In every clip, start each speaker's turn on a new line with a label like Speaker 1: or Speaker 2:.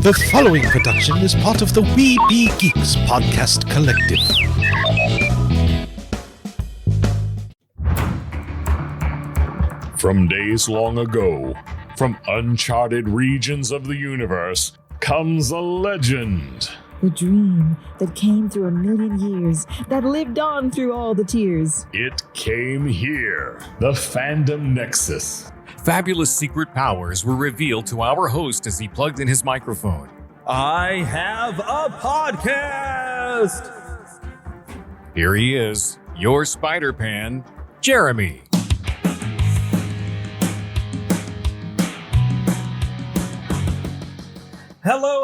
Speaker 1: The following production is part of the We Be Geeks podcast collective.
Speaker 2: From days long ago, from uncharted regions of the universe, comes a legend.
Speaker 3: The dream that came through a million years, that lived on through all the tears.
Speaker 2: It came here, the Fandom Nexus.
Speaker 4: Fabulous secret powers were revealed to our host as he plugged in his microphone.
Speaker 5: I have a podcast!
Speaker 4: Here he is, your Spider-Pan, Jeremy.
Speaker 5: Hello.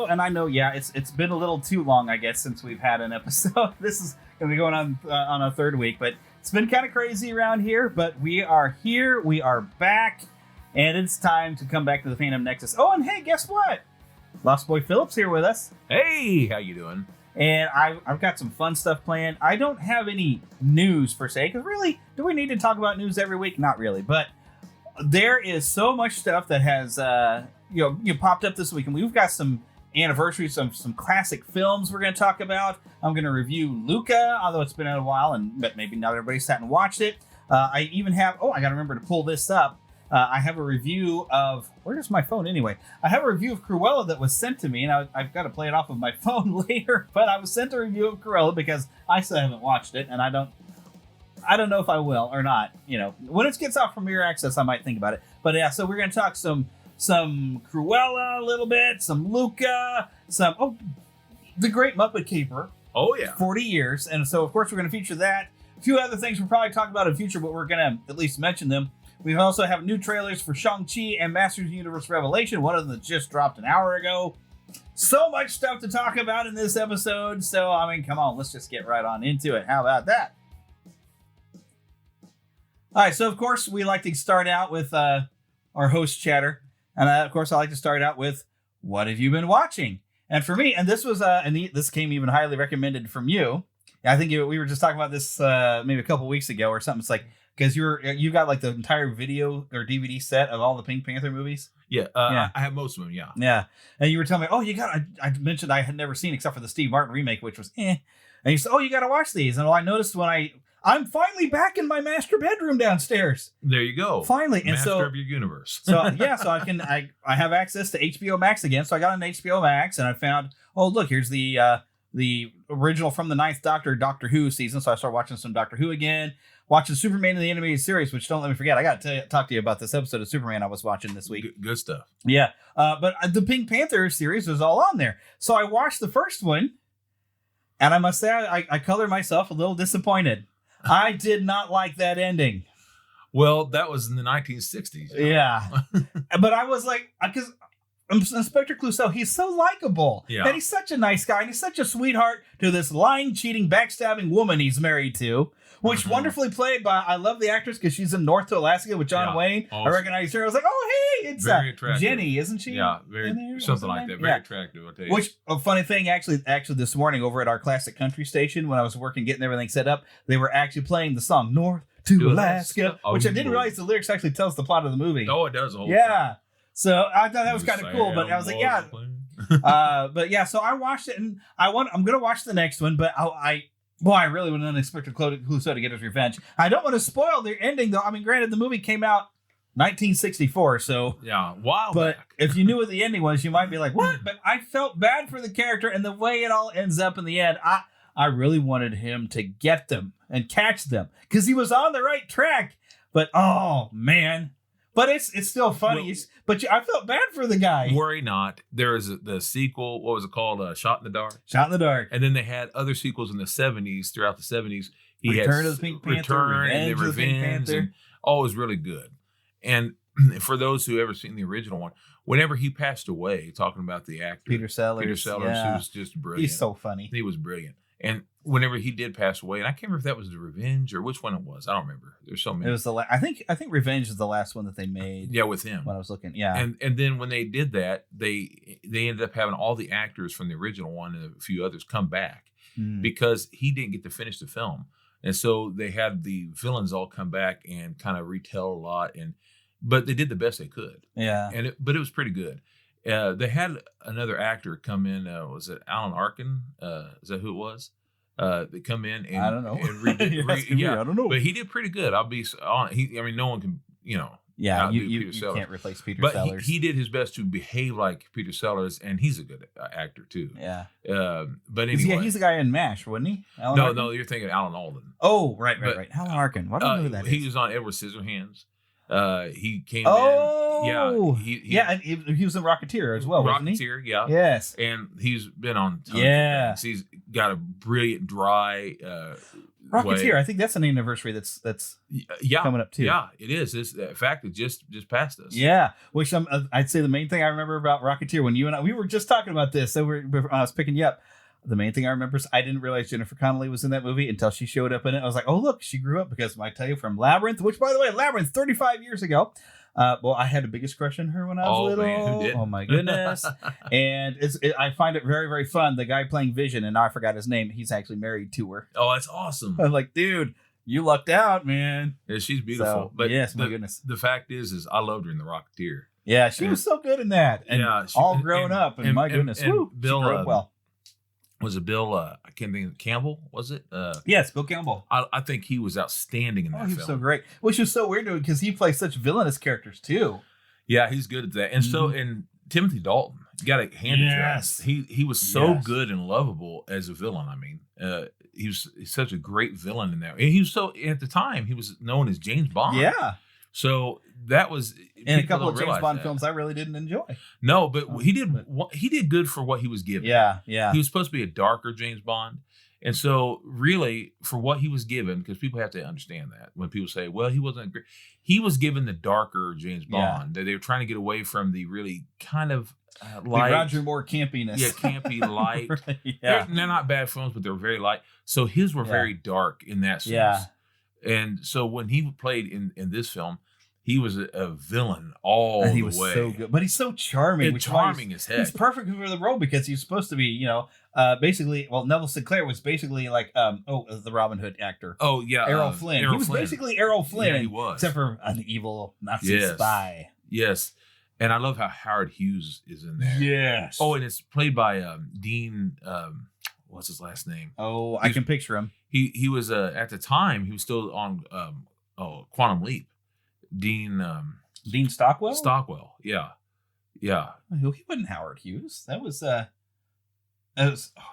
Speaker 5: And I know, it's been a little too long, I guess, since we've had an episode. This is going to be going on a third week, but it's been kind of crazy around here. But we are here, we are back, and it's time to come back to the Fandom Nexus. Oh, and hey, guess what? Lost Boy Philip's here with us.
Speaker 6: Hey, how you doing?
Speaker 5: And I've got some fun stuff planned. I don't have any news, per se, because really, do we need to talk about news every week? Not really, but there is so much stuff that has popped up this week, and we've got some anniversaries, some classic films we're going to talk about. I'm going to review Luca, although it's been a while, but maybe not everybody sat and watched it. I even have, I got to remember to pull this up. I have a review of, where's my phone anyway? I have a review of Cruella that was sent to me, and I've got to play it off of my phone later, but I was sent a review of Cruella because I still haven't watched it, and I don't know if I will or not. When it gets out from Premiere Access, I might think about it. But yeah, so we're going to talk some Cruella a little bit, some Luca, the Great Muppet Caper.
Speaker 6: Oh, yeah.
Speaker 5: 40 years. And so, of course, we're going to feature that. A few other things we'll probably talk about in future, but we're going to at least mention them. We also have new trailers for Shang-Chi and Masters of the Universe Revelation. One of them that just dropped an hour ago. So much stuff to talk about in this episode. So, come on, let's just get right on into it. How about that? All right, so, of course, we like to start out with our host chatter. And of course, I like to start out with, what have you been watching? And for me, and this was, this came even highly recommended from you. I think we were just talking about this maybe a couple weeks ago or something. It's like, because you got like the entire video or DVD set of all the Pink Panther movies.
Speaker 6: Yeah, I have most of them. Yeah.
Speaker 5: Yeah, and you were telling me, I mentioned I had never seen except for the Steve Martin remake, which was And you said, you got to watch these. And I noticed when I'm finally back in my master bedroom downstairs.
Speaker 6: There you go.
Speaker 5: Finally.
Speaker 6: Master of your universe.
Speaker 5: So I have access to HBO Max again. So I got on HBO Max and I found, look, here's the original from the 9th Doctor Who season. So I started watching some Doctor Who again, watching Superman in the animated series, which don't let me forget. I got to talk to you about this episode of Superman I was watching this week.
Speaker 6: Good stuff.
Speaker 5: Yeah. But the Pink Panther series was all on there. So I watched the first one and I must say I colored myself a little disappointed. I did not like that ending.
Speaker 6: Well, that was in the 1960s.
Speaker 5: Yeah. But I was like, because Inspector Clouseau, he's so likable.
Speaker 6: Yeah.
Speaker 5: And he's such a nice guy. And he's such a sweetheart to this lying, cheating, backstabbing woman he's married to. Which wonderfully played by, I love the actress because she's in North to Alaska with John Wayne.
Speaker 6: Awesome.
Speaker 5: I recognized her. I was like, hey, it's
Speaker 6: very attractive.
Speaker 5: Jenny, isn't she?
Speaker 6: Yeah, something like that. Very attractive, I'll tell you.
Speaker 5: Which, a funny thing, actually this morning over at our classic country station, when I was working, getting everything set up, they were actually playing the song North to Alaska, which I didn't realize the lyrics actually tells the plot of the movie.
Speaker 6: Oh, it does.
Speaker 5: Yeah. So I thought that was kind of cool, but I was like, yeah. But yeah, so I watched it, and I'm going to watch the next one, but I really would not expect Clouseau to get his revenge. I don't want to spoil the ending, though. Granted, the movie came out 1964, so...
Speaker 6: Yeah, wow.
Speaker 5: But if you knew what the ending was, you might be like, what? But I felt bad for the character, and the way it all ends up in the end, I really wanted him to get them and catch them, because he was on the right track. But, oh, man... But it's still funny. But I felt bad for the guy.
Speaker 6: Worry not. There is the sequel. What was it called? Shot in the Dark.
Speaker 5: Shot in the Dark.
Speaker 6: And then they had other sequels in the 70s. Throughout the 70s, he
Speaker 5: Return
Speaker 6: had
Speaker 5: of the Pink Panther,
Speaker 6: Revenge of the Pink Panther. And all was really good. And for those who ever seen the original one, whenever he passed away, talking about the actor
Speaker 5: Peter Sellers,
Speaker 6: who was just brilliant.
Speaker 5: He's so funny.
Speaker 6: He was brilliant. And whenever he did pass away, and I can't remember if that was The Revenge or which one it was. I don't remember. There's so many.
Speaker 5: It was I think Revenge is the last one that they made.
Speaker 6: Yeah, with him.
Speaker 5: When I was looking, yeah.
Speaker 6: And then when they did that, they ended up having all the actors from the original one and a few others come back because he didn't get to finish the film, and so they had the villains all come back and kind of retell a lot, but they did the best they could.
Speaker 5: Yeah.
Speaker 6: But it was pretty good. They had another actor come in. Was it Alan Arkin? Is that who it was? They come in and
Speaker 5: I don't know.
Speaker 6: yeah,
Speaker 5: I don't know.
Speaker 6: but he did pretty good. I'll be on. I mean, no one can,
Speaker 5: Yeah,
Speaker 6: outdo
Speaker 5: you
Speaker 6: Peter Sellers.
Speaker 5: can't replace Peter
Speaker 6: But
Speaker 5: Sellers.
Speaker 6: he did his best to behave like Peter Sellers, and he's a good actor too.
Speaker 5: Yeah.
Speaker 6: But anyway,
Speaker 5: He's the guy in MASH, wasn't he? Alan Arkin?
Speaker 6: no, you're thinking Alan Alda.
Speaker 5: Oh, right. Alan Arkin. Why do I know who that
Speaker 6: He
Speaker 5: is?
Speaker 6: was on Edward Scissorhands. He came
Speaker 5: Oh,
Speaker 6: in. Yeah,
Speaker 5: and he was in Rocketeer as well, wasn't he?
Speaker 6: Rocketeer, yeah.
Speaker 5: Yes.
Speaker 6: And he's been on tons
Speaker 5: Yeah.
Speaker 6: of things. He's got a brilliant, dry
Speaker 5: Rocketeer.
Speaker 6: way.
Speaker 5: I think that's an anniversary that's
Speaker 6: Yeah,
Speaker 5: coming up too.
Speaker 6: Yeah, it is. In fact, it just passed us.
Speaker 5: Yeah, which I'd say the main thing I remember about Rocketeer, when you and we were just talking about this, so I was picking you up. The main thing I remember is I didn't realize Jennifer Connelly was in that movie until she showed up in it. I was like, oh, look, she grew up, because I tell you, from Labyrinth, which, by the way, Labyrinth, 35 years ago. Well, I had the biggest crush on her when I was little.
Speaker 6: Man, who did?
Speaker 5: Oh, my goodness. And I find it very, very fun. The guy playing Vision, and now I forgot his name, he's actually married to her.
Speaker 6: Oh, that's awesome.
Speaker 5: I'm like, dude, you lucked out, man.
Speaker 6: Yeah, she's beautiful.
Speaker 5: So,
Speaker 6: but
Speaker 5: yes, my goodness.
Speaker 6: The fact is I loved her in The Rocketeer.
Speaker 5: Yeah, she was so good in that. And all grown up, and my goodness.
Speaker 6: And
Speaker 5: woo,
Speaker 6: Bill,
Speaker 5: she grew up well.
Speaker 6: Was it Bill? I can't think. Campbell, was it?
Speaker 5: Yes, Bill Campbell.
Speaker 6: I think he was outstanding in that
Speaker 5: Oh, he
Speaker 6: film.
Speaker 5: was so great. Which is so weird, because he plays such villainous characters too.
Speaker 6: Yeah, he's good at that. And so, and Timothy Dalton, you got to hand it to him. He was so good and lovable as a villain. I mean, he's such a great villain in that. And he was so, at the time, he was known as James Bond.
Speaker 5: Yeah.
Speaker 6: So that was
Speaker 5: in a couple of James Bond films I really didn't enjoy.
Speaker 6: No, but he did good for what he was given.
Speaker 5: Yeah.
Speaker 6: He was supposed to be a darker James Bond. And so, really, for what he was given, because people have to understand that when people say, well, he wasn't great, he was given the darker James Bond. That they were trying to get away from the really kind of light,
Speaker 5: the Roger Moore campiness.
Speaker 6: Yeah, campy, light.
Speaker 5: Yeah.
Speaker 6: They're not bad films, but they're very light. So his were very dark in that sense.
Speaker 5: Yeah.
Speaker 6: And so when he played in this film, he was a villain all the way.
Speaker 5: He was so good, but he's so charming.
Speaker 6: And charming as heck.
Speaker 5: He's perfect for the role, because he's supposed to be, basically. Well, Neville Sinclair was basically like, the Robin Hood actor.
Speaker 6: Oh yeah,
Speaker 5: Errol Flynn. He was basically Errol Flynn.
Speaker 6: Yeah, he was,
Speaker 5: except for an evil Nazi spy.
Speaker 6: Yes, and I love how Howard Hughes is in there.
Speaker 5: Yes.
Speaker 6: Oh, and it's played by Dean. What's his last name?
Speaker 5: Oh, I can picture him.
Speaker 6: He was at the time he was still on Quantum Leap. Dean
Speaker 5: Stockwell.
Speaker 6: Stockwell, yeah.
Speaker 5: He wasn't Howard Hughes. That was oh,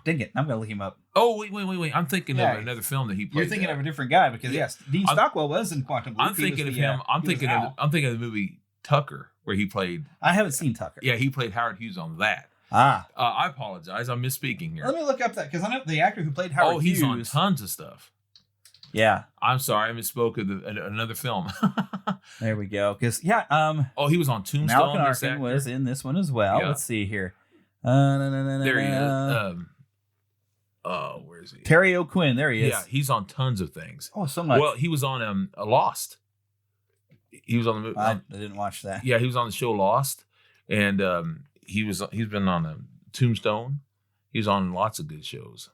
Speaker 5: dang it! I'm gonna look him up.
Speaker 6: Oh wait! I'm thinking of another film that he played.
Speaker 5: You're thinking of a different guy, because Dean Stockwell was in Quantum Leap.
Speaker 6: I'm thinking of him. I'm thinking of the movie Tucker, where he played.
Speaker 5: I haven't seen Tucker.
Speaker 6: Yeah, he played Howard Hughes on that. I apologize. I'm misspeaking here.
Speaker 5: Let me look up that, because I know the actor who played Howard Hughes.
Speaker 6: He's on tons of stuff.
Speaker 5: Yeah.
Speaker 6: I'm sorry, I misspoke of another film.
Speaker 5: There we go. Because he
Speaker 6: was on Tombstone.
Speaker 5: Arkin was in this one as well.
Speaker 6: Yeah.
Speaker 5: Let's see here.
Speaker 6: There he is. Where is he?
Speaker 5: Terry O'Quinn. There he is.
Speaker 6: Yeah, he's on tons of things.
Speaker 5: Oh, so much.
Speaker 6: Well, he was on Lost. He was on the movie.
Speaker 5: I didn't watch that.
Speaker 6: Yeah, he was on the show Lost, and he's been on Tombstone. He's on lots of good shows.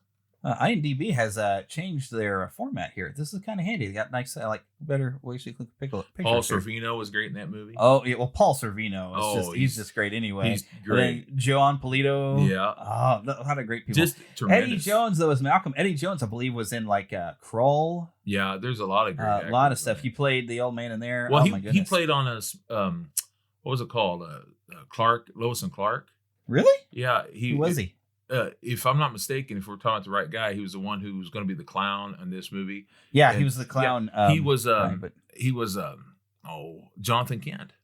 Speaker 5: IMDb has changed their format here. This is kind of handy. They got nice, better ways to click pictures.
Speaker 6: Paul Sorvino was great in that movie.
Speaker 5: Oh yeah, well, Paul Sorvino is he's just great anyway.
Speaker 6: He's great.
Speaker 5: And Joan Polito.
Speaker 6: Yeah.
Speaker 5: Oh, a lot of great people.
Speaker 6: Just tremendous.
Speaker 5: Eddie Jones, though, was Malcolm. Eddie Jones, I believe, was in
Speaker 6: Krull. Yeah, there's a lot of great.
Speaker 5: A lot of stuff. He played the old man in there.
Speaker 6: Well,
Speaker 5: my goodness.
Speaker 6: he played on what was it called? Lois and Clark.
Speaker 5: Really?
Speaker 6: Yeah.
Speaker 5: Who was he?
Speaker 6: If I'm not mistaken, if we're talking about the right guy, he was the one who was going to be the clown in this movie.
Speaker 5: Yeah, he was the clown.
Speaker 6: Yeah, he was Jonathan Kent.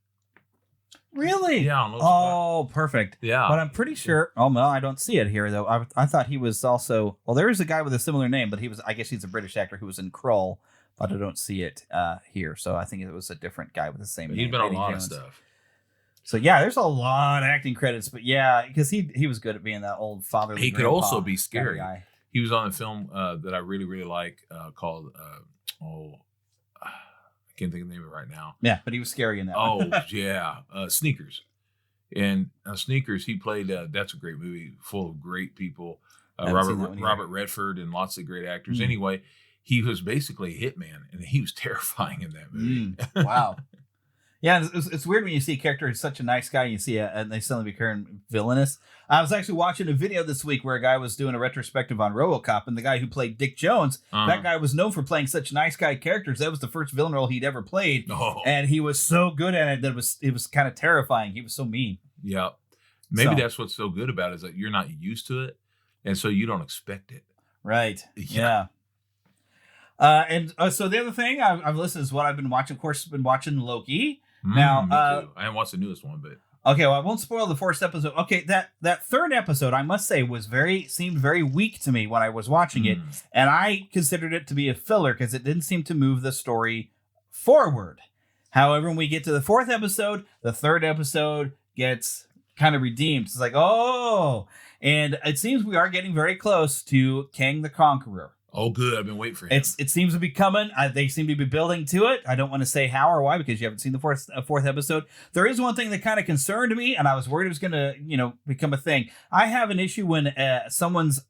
Speaker 5: Really?
Speaker 6: Yeah.
Speaker 5: Perfect.
Speaker 6: Yeah.
Speaker 5: But I'm pretty sure. Oh no, I don't see it here though. I thought he was also. Well, there is a guy with a similar name, but I guess he's a British actor who was in Krull, but I don't see it here. So I think it was a different guy with the same name.
Speaker 6: He's been on
Speaker 5: Eddie
Speaker 6: a lot
Speaker 5: Jones.
Speaker 6: of stuff.
Speaker 5: So yeah, there's a lot of acting credits, but yeah, because he was good at being that old fatherly.
Speaker 6: He could also be scary.
Speaker 5: Guy.
Speaker 6: He was on a film that I really, really like called I can't think of the name of it right now.
Speaker 5: Yeah, but he was scary in that. one.
Speaker 6: Yeah, Sneakers. And Sneakers, he played. That's a great movie, full of great people. Robert Redford and lots of great actors.
Speaker 5: Mm.
Speaker 6: Anyway, he was basically a hitman, and he was terrifying in that movie.
Speaker 5: Wow. Yeah, it's weird when you see a character who's such a nice guy, and you see and they suddenly become villainous. I was actually watching a video this week where a guy was doing a retrospective on RoboCop, and the guy who played Dick Jones, that guy was known for playing such nice guy characters. That was the first villain role he'd ever played, and he was so good at it that it was kind of terrifying. He was so mean.
Speaker 6: Yeah, maybe that's what's so good about it, is that you're not used to it, and so you don't expect it.
Speaker 5: Right. Yeah. So the other thing I've listed is what I've been watching. Of course, I've been watching Loki. Now,
Speaker 6: I haven't watched the newest one, but
Speaker 5: okay. Well, I won't spoil the first episode. Okay, that third episode, I must say, seemed very weak to me when I was watching it, and I considered it to be a filler because it didn't seem to move the story forward. However, when we get to the fourth episode, the third episode gets kind of redeemed. It's like, oh, and it seems we are getting very close to Kang the Conqueror.
Speaker 6: Oh, good. I've been waiting for him.
Speaker 5: It seems to be coming. They seem to be building to it. I don't want to say how or why because you haven't seen the fourth episode. There is one thing that kind of concerned me, and I was worried it was going to, become a thing. I have an issue when someone's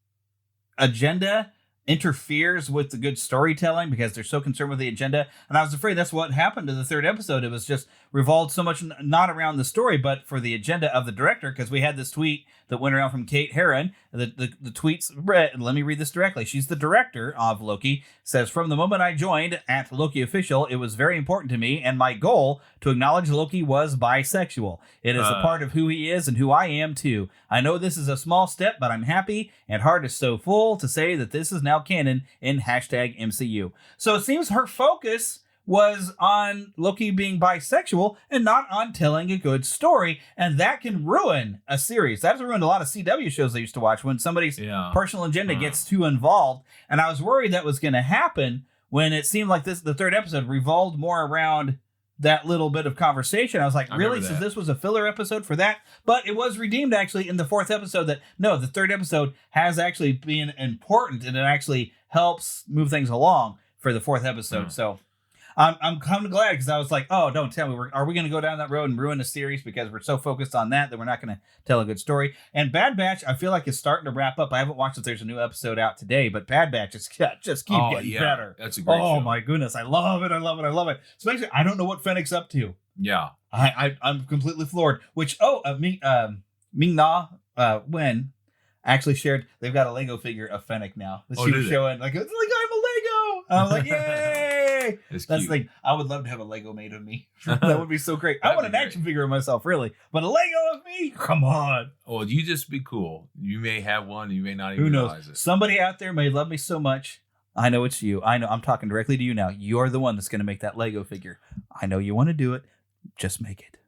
Speaker 5: agenda interferes with the good storytelling because they're so concerned with the agenda. And I was afraid that's what happened to the third episode. It was just revolved so much not around the story, but for the agenda of the director, because we had this tweet that went around from Kate Herron. The tweets, let me read this directly. She's the director of Loki, says, "From the moment I joined at Loki Official, it was very important to me and my goal to acknowledge Loki was bisexual. It is a part of who he is and who I am too. I know this is a small step, but I'm happy and heart is so full to say that this is now canon in #MCU. So it seems her focus was on Loki being bisexual and not on telling a good story. And that can ruin a series. That's ruined a lot of CW shows I used to watch when somebody's personal agenda gets too involved. And I was worried that was going to happen when it seemed like the third episode revolved more around that little bit of conversation. I was like, really? So this was a filler episode for that? But it was redeemed actually in the fourth episode that, no, the third episode has actually been important and it actually helps move things along for the fourth episode. So I'm kind of glad because I was like, oh, don't tell me. Are we going to go down that road and ruin the series because we're so focused on that we're not going to tell a good story? And Bad Batch, I feel like is starting to wrap up. I haven't watched if there's a new episode out today, but Bad Batch just keep getting better.
Speaker 6: That's a great show.
Speaker 5: Oh, my goodness. I love it. I love it. I love it. So basically, I don't know what Fennec's up to.
Speaker 6: Yeah.
Speaker 5: I'm completely floored. Which, Ming-Na Wen actually shared, they've got a Lego figure of Fennec now. She was showing, like, I'm a Lego. And I was like, yay. That's the thing. I would love to have a Lego made of me. That would be so great. I want an action figure of myself, really. But a Lego of me? Come on.
Speaker 6: Well, you just be cool. You may have one. You may not even realize it.
Speaker 5: Somebody out there may love me so much. I know it's you. I know. I'm talking directly to you now. You're the one that's going to make that Lego figure. I know you want to do it. Just make it.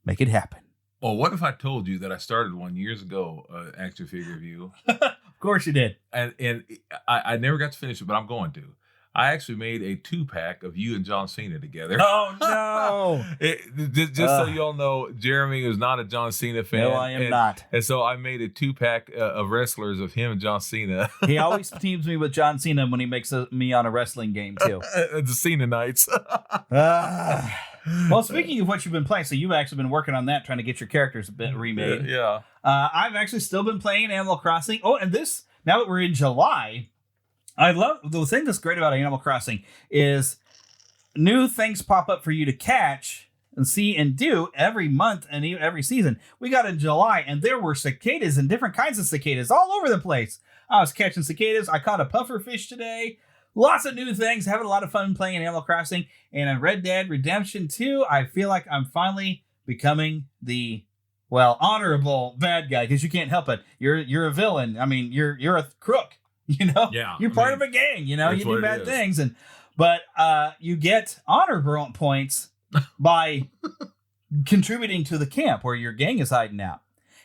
Speaker 5: Make it happen.
Speaker 6: Well, what if I told you that I started one years ago, action figure of you?
Speaker 5: Of course you did.
Speaker 6: And I never got to finish it, but I'm going to. I actually made a 2-pack of you and John Cena together.
Speaker 5: Oh, no.
Speaker 6: Just so you all know, Jeremy is not a John Cena fan.
Speaker 5: No, I am not.
Speaker 6: And so I made a 2-pack of wrestlers of him and John Cena.
Speaker 5: He always teams me with John Cena when he makes me on a wrestling game, too.
Speaker 6: The Cena Nights.
Speaker 5: Well, speaking of what you've been playing, so you've actually been working on that, trying to get your characters a bit remade.
Speaker 6: Yeah.
Speaker 5: I've actually still been playing Animal Crossing. Oh, and now that we're in July, I love the thing that's great about Animal Crossing is new things pop up for you to catch and see and do every month and even every season. We got in July and there were cicadas and different kinds of cicadas all over the place. I was catching cicadas. I caught a pufferfish today. Lots of new things. Having a lot of fun playing Animal Crossing. And in Red Dead Redemption 2, I feel like I'm finally becoming the honorable bad guy because you can't help it. You're a villain. I mean, you're a crook.
Speaker 6: Yeah,
Speaker 5: you're part of a gang, you do bad things. But you get honor points by contributing to the camp where your gang is hiding out.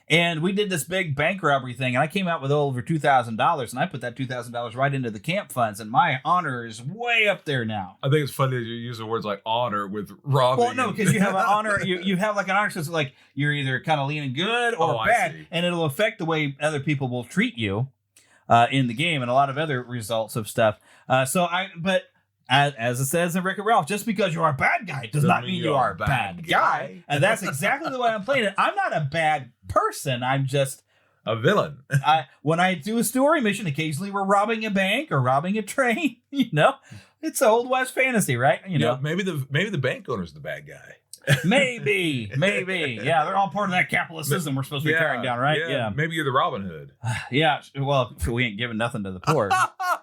Speaker 5: And we did this big bank robbery thing, and I came out with over $2,000, and I put that $2,000 right into the camp funds, and my honor is way up there now.
Speaker 6: I think it's funny that you use the words like honor with robbing.
Speaker 5: Well, no, because you have an honor, you have like an honor, so it's like you're either kind of leaning good or bad, and it'll affect the way other people will treat you in the game, and a lot of other results of stuff. As it says in Wreck-It Ralph, just because you're a bad guy does not mean you are a bad guy. And that's exactly the way I'm playing it. I'm not a bad person. I'm just
Speaker 6: a villain.
Speaker 5: When I do a story mission, occasionally we're robbing a bank or robbing a train. It's Old West fantasy, right?
Speaker 6: Maybe the bank owner's the bad guy.
Speaker 5: Maybe. Yeah, they're all part of that capitalist system we're supposed to be tearing down, right?
Speaker 6: Yeah. Maybe you're the Robin Hood.
Speaker 5: Yeah. Well, we ain't giving nothing to the poor,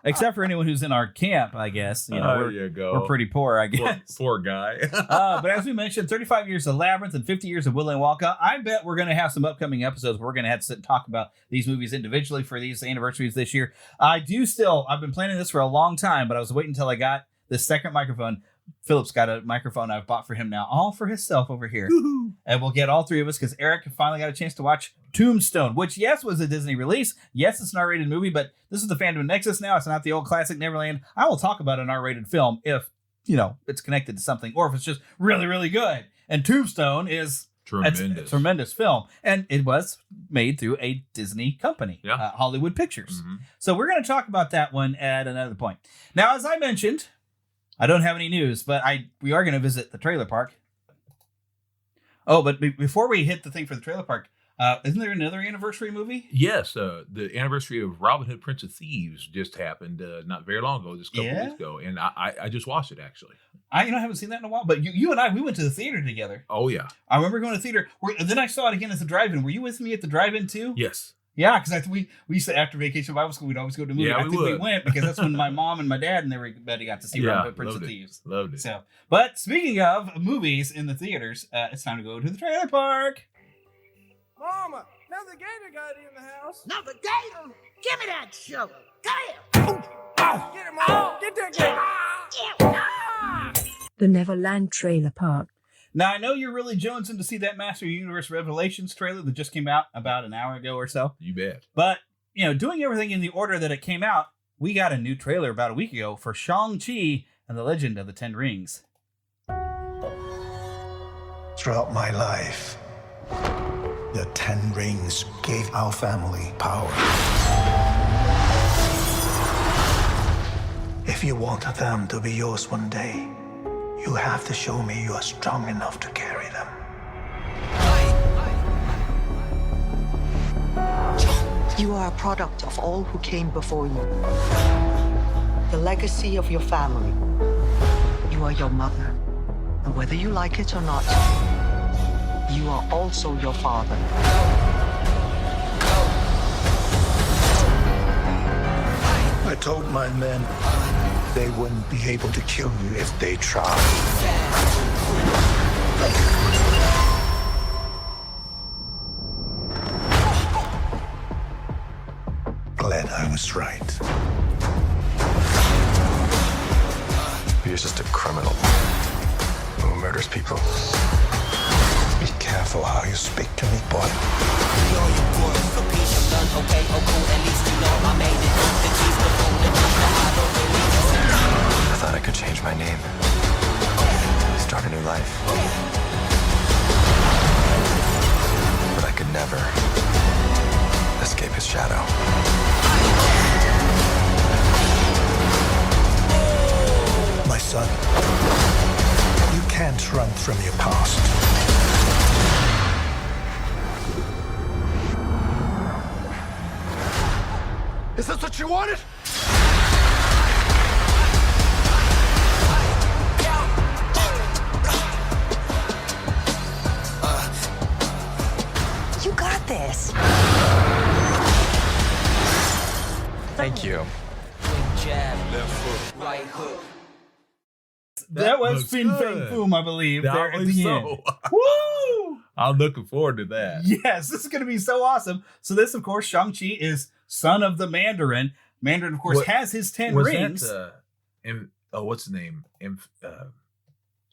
Speaker 5: except for anyone who's in our camp, I guess. You know, we're pretty poor, I guess.
Speaker 6: Poor guy.
Speaker 5: But as we mentioned, 35 years of Labyrinth and 50 years of Willy Wonka. I bet we're going to have some upcoming episodes where we're going to have to sit and talk about these movies individually for these anniversaries this year. I've been planning this for a long time, but I was waiting until I got the second microphone. Philip's got a microphone I've bought for him now, all for himself over here. Woo-hoo. And we'll get all three of us because Eric finally got a chance to watch Tombstone, which, yes, was a Disney release. Yes, it's an R-rated movie, but this is the Fandom Nexus now. It's not the old classic Neverland. I will talk about an R-rated film if, it's connected to something or if it's just really, really good. And Tombstone is a tremendous film. And it was made through a Disney company, Hollywood Pictures. Mm-hmm. So we're going to talk about that one at another point. Now, as I mentioned, I don't have any news, but we are going to visit the trailer park. Oh, but before we hit the thing for the trailer park, isn't there another anniversary movie?
Speaker 6: Yes, the anniversary of Robin Hood, Prince of Thieves just happened not very long ago, just a couple weeks ago, and I just watched it actually. I
Speaker 5: haven't seen that in a while, but you and we went to the theater together.
Speaker 6: Oh yeah,
Speaker 5: I remember going to the theater. Then I said it again at the drive-in. Were you with me at the drive-in too?
Speaker 6: Yes.
Speaker 5: Yeah, because we used to, after Vacation Bible School, we'd always go to the movie.
Speaker 6: Yeah,
Speaker 5: we went because that's when my mom and my dad and everybody got to see Robin Hood, Prince of Thieves.
Speaker 6: Loved it.
Speaker 5: So, but speaking of movies in the theaters, it's time to go to the trailer park.
Speaker 7: Mama, another gator got in the house.
Speaker 8: Another gator? Give me that sugar. Come here.
Speaker 7: Get him, Mom. Get that gator.
Speaker 3: The Neverland Trailer Park.
Speaker 5: Now, I know you're really jonesing to see that Master Universe Revelations trailer that just came out about an hour ago or so.
Speaker 6: You bet.
Speaker 5: But, doing everything in the order that it came out, we got a new trailer about a week ago for Shang-Chi and the Legend of the Ten Rings.
Speaker 9: Throughout my life, the 10 rings gave our family power. If you want them to be yours one day, you have to show me you are strong enough to carry them.
Speaker 10: You are a product of all who came before you. The legacy of your family. You are your mother. And whether you like it or not, you are also your father.
Speaker 9: I told my men they wouldn't be able to kill you if they tried. Glad I was right.
Speaker 11: You're just a criminal who murders people.
Speaker 9: Be careful how you speak to me, boy.
Speaker 11: I thought I could change my name, start a new life. But I could never escape his shadow.
Speaker 9: My son, you can't run from your past.
Speaker 11: Is this what you wanted?
Speaker 10: You got this.
Speaker 11: Thank you.
Speaker 5: That was Fin Fang Foom, I believe. There at the end. Woo!
Speaker 6: I'm looking forward to that.
Speaker 5: Yes, this is going to be so awesome. So this, of course, Shang-Chi is son of the Mandarin. Mandarin, of course, has his 10 rings.
Speaker 6: What's his name?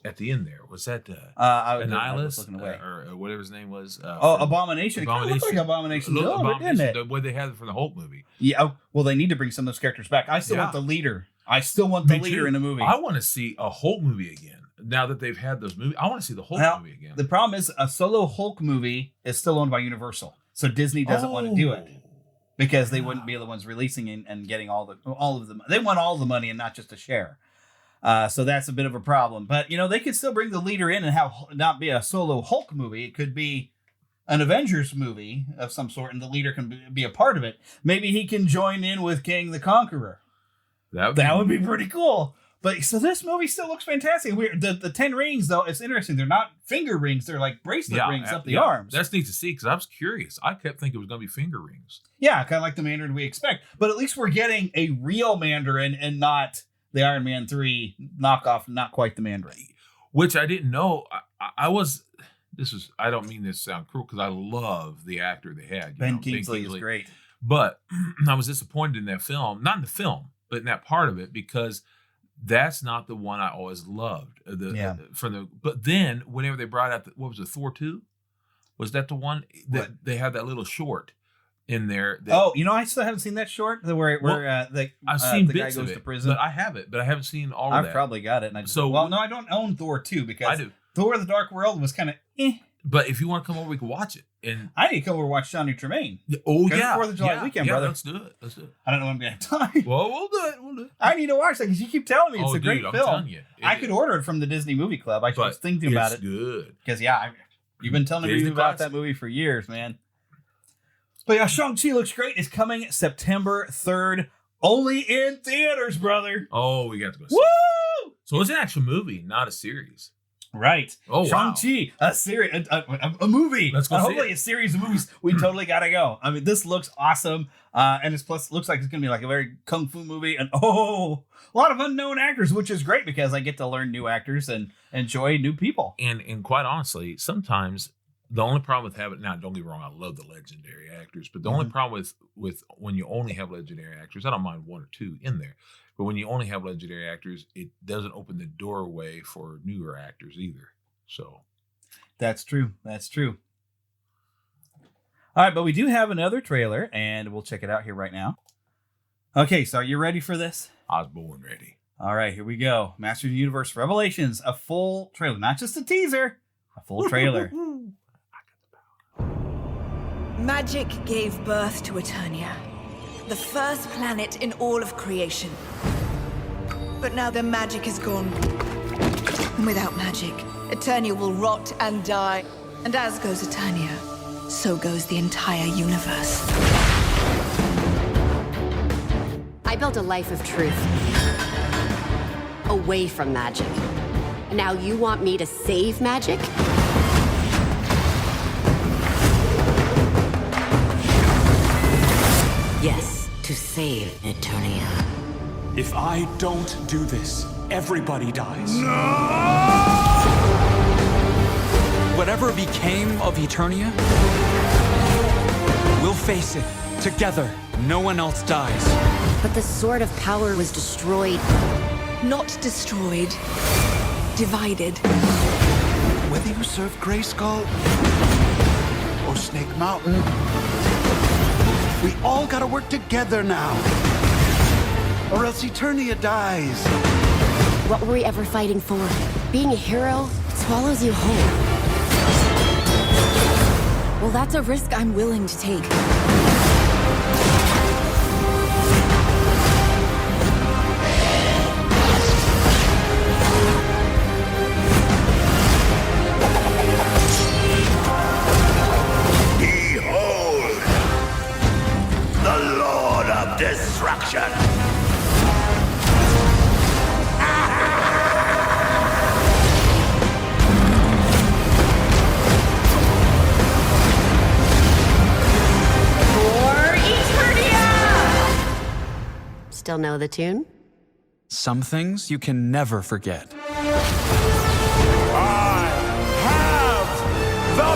Speaker 6: At the end there, was that Annihilus or whatever his name was?
Speaker 5: Abomination. It kind of looked like Abomination, didn't it?
Speaker 6: What they had for the Hulk movie.
Speaker 5: Yeah. Well, they need to bring some of those characters back. I still want the leader. In a movie.
Speaker 6: I want to see a Hulk movie again. Now that they've had those movies, I want to see the Hulk movie again.
Speaker 5: The problem is a solo Hulk movie is still owned by Universal, so Disney doesn't want to do it because they wouldn't be the ones releasing and getting all of them. They want all the money and not just a share. So that's a bit of a problem. But they could still bring the leader in and have not be a solo Hulk movie. It could be an Avengers movie of some sort, and the leader can be a part of it. Maybe he can join in with King the Conqueror. That would be pretty cool. But so this movie still looks fantastic. The 10 rings, though, it's interesting. They're not finger rings. They're like bracelet rings up the arms.
Speaker 6: That's neat to see because I was curious. I kept thinking it was going to be finger rings.
Speaker 5: Yeah, kind of like the Mandarin we expect. But at least we're getting a real Mandarin and not the Iron Man 3 knockoff, not quite the Mandarin.
Speaker 6: Which I didn't know. I don't mean this to sound cruel because I love the actor they had.
Speaker 5: Ben Kingsley is great.
Speaker 6: But I was disappointed in that film. Not in the film, but in that part of it because that's not the one I always loved. But then whenever they brought out what was it, Thor 2? Was that the one that they had that little short in there?
Speaker 5: I still haven't seen that short where
Speaker 6: I've seen
Speaker 5: the
Speaker 6: bits
Speaker 5: guy
Speaker 6: of
Speaker 5: goes
Speaker 6: it,
Speaker 5: to prison.
Speaker 6: But I haven't seen all of that.
Speaker 5: I've probably got it. And I don't own Thor 2 because
Speaker 6: I do.
Speaker 5: Thor: The Dark World was kind of
Speaker 6: But if you want to come over, we can watch it. And
Speaker 5: I need to come over and watch Johnny Tremaine.
Speaker 6: Oh, yeah.
Speaker 5: 4th of July weekend, brother.
Speaker 6: Let's do it.
Speaker 5: I don't know when I'm going to have time.
Speaker 6: Well, we'll do it.
Speaker 5: I need to watch that because you keep telling me it's a great film.
Speaker 6: I'm telling you.
Speaker 5: I could order it from the Disney Movie Club. I was thinking about it.
Speaker 6: It's good.
Speaker 5: Because, you've been telling me about that movie for years, man. But yeah, Shang-Chi looks great. It's coming September 3rd. Only in theaters, brother.
Speaker 6: Oh, we got to go see
Speaker 5: it.
Speaker 6: So it's an actual movie, not a series.
Speaker 5: Right.
Speaker 6: Oh,
Speaker 5: Shang-Chi, a series, a movie.
Speaker 6: Let's go see
Speaker 5: hopefully
Speaker 6: it.
Speaker 5: A series of movies. We totally got to go. I mean, this looks awesome. And it looks like it's going to be like a very kung fu movie. And a lot of unknown actors, which is great because I get to learn new actors and enjoy new people.
Speaker 6: And quite honestly, sometimes the only problem with having, now don't get me wrong, I love the legendary actors, but the only problem with when you only have legendary actors, I don't mind one or two in there. But when you only have legendary actors, it doesn't open the doorway for newer actors either. So
Speaker 5: that's true. All right, but we do have another trailer, and we'll check it out here right now. Okay, so are you ready for this?
Speaker 6: I was born ready.
Speaker 5: All right, here we go. Masters of the Universe Revelations, a full trailer, not just a teaser, a full trailer.
Speaker 12: Magic gave birth to Eternia, the first planet in all of creation. But now the magic is gone. And without magic, Eternia will rot and die. And as goes Eternia, so goes the entire universe.
Speaker 13: I built a life of truth. Away from magic. And now you want me to save magic? Yes, to save Eternia.
Speaker 14: If I don't do this, everybody dies. No! Whatever became of Eternia, we'll face it together. No one else dies.
Speaker 13: But the Sword of Power was destroyed.
Speaker 12: Not destroyed. Divided.
Speaker 9: Whether you serve Grayskull or Snake Mountain, we all gotta work together now. Or else Eternia dies.
Speaker 13: What were we ever fighting for? Being a hero swallows you whole.
Speaker 12: Well, that's a risk I'm willing to take.
Speaker 15: Behold, the Lord of Destruction.
Speaker 13: Still know the tune?
Speaker 14: Some things you can never forget.
Speaker 15: I have the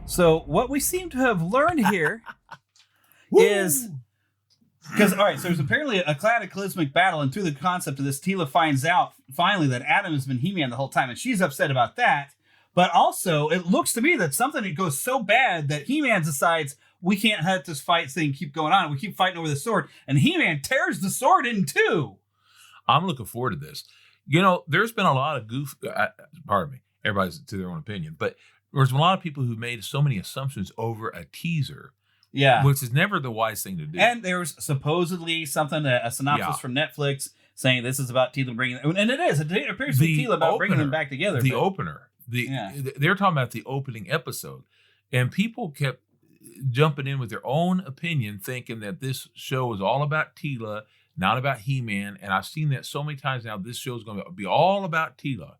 Speaker 5: So what we seem to have learned here is because all right, so there's apparently a cataclysmic battle, and through the concept of this, Teela finds out finally that Adam has been He-Man the whole time, and she's upset about that. But also, it looks to me that something that goes so bad that He-Man decides we can't let this fight thing keep going on. We keep fighting over the sword, and He-Man tears the sword in two.
Speaker 6: I'm looking forward to this. You know, there's been a lot of pardon me, everybody's to their own opinion, but there's a lot of people who made so many assumptions over a teaser.
Speaker 5: Yeah.
Speaker 6: Which is never the wise thing to do.
Speaker 5: And there was supposedly something, a synopsis from Netflix saying this is about Teela bringing, and it is. It appears to be Teela about bringing them back together.
Speaker 6: Opener. They're talking about the opening episode. And people kept jumping in with their own opinion, thinking that this show is all about Teela, not about He-Man. And I've seen that so many times now. This show is going to be all about Teela.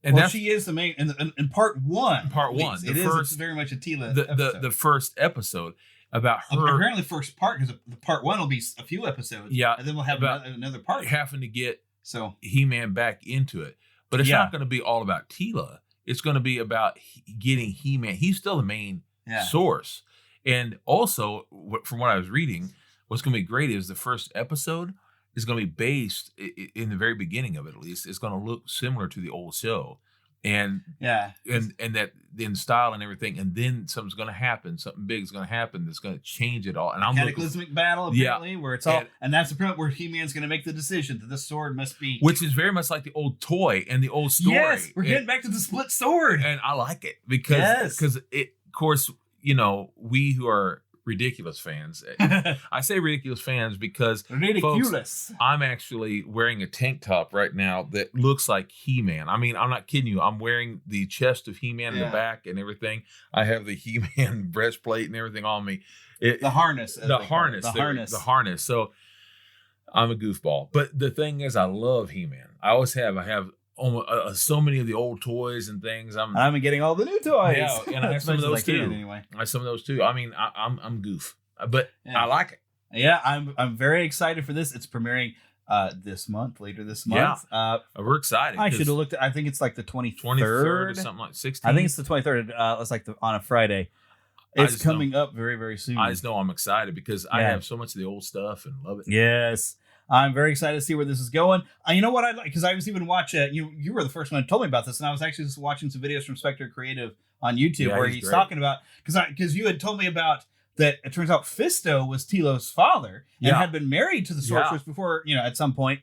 Speaker 6: And
Speaker 5: well, she is the main in part one.
Speaker 6: Part one,
Speaker 5: it's very much a Teela episode.
Speaker 6: The first episode about her.
Speaker 5: Apparently, first part, because the part one will be a few episodes.
Speaker 6: Yeah,
Speaker 5: and then we'll have another part
Speaker 6: having to get He-Man back into it. But it's not going to be all about Teela. It's going to be about getting He-Man. He's still the main source. And also, from what I was reading, what's going to be great is the first episode is going to be based in the very beginning of it. At least it's going to look similar to the old show, and and that in style and everything. And then something's going to happen. Something big is going to happen that's going to change it all. And I'm
Speaker 5: cataclysmic battle apparently, where it's all, and that's the point where He-Man's going to make the decision that this sword must be,
Speaker 6: which is very much like the old toy and the old story.
Speaker 5: Yes, we're getting back to the split sword,
Speaker 6: and I like it because it, of course, we who are ridiculous fans. I say ridiculous fans because folks, I'm actually wearing a tank top right now that looks like He-Man. I mean, I'm not kidding you. I'm wearing the chest of He-Man in the back and everything. I have the He-Man breastplate and everything on me.
Speaker 5: The harness.
Speaker 6: The harness. So I'm a goofball. But the thing is, I love He-Man. I always have. I have so many of the old toys and things.
Speaker 5: I've been getting all the new toys.
Speaker 6: Yeah, and I have some of those too.
Speaker 5: Anyway,
Speaker 6: I have some of those too. I mean, I'm goof, but I like it.
Speaker 5: Yeah, I'm very excited for this. It's premiering later this month.
Speaker 6: Yeah, we're excited.
Speaker 5: I should have looked. I think it's like the 23rd
Speaker 6: or something like 16th.
Speaker 5: I think it's the 23rd. It's like on a Friday. It's coming up very, very soon.
Speaker 6: I just know I'm excited because I have so much of the old stuff and love it.
Speaker 5: Yes. I'm very excited to see where this is going. You know what I like? Because I was even watching, you were the first one who told me about this, and I was actually just watching some videos from Spectre Creative on YouTube where he's talking about, because you had told me about that it turns out Fisto was Teela's father and had been married to the sorceress before, at some point.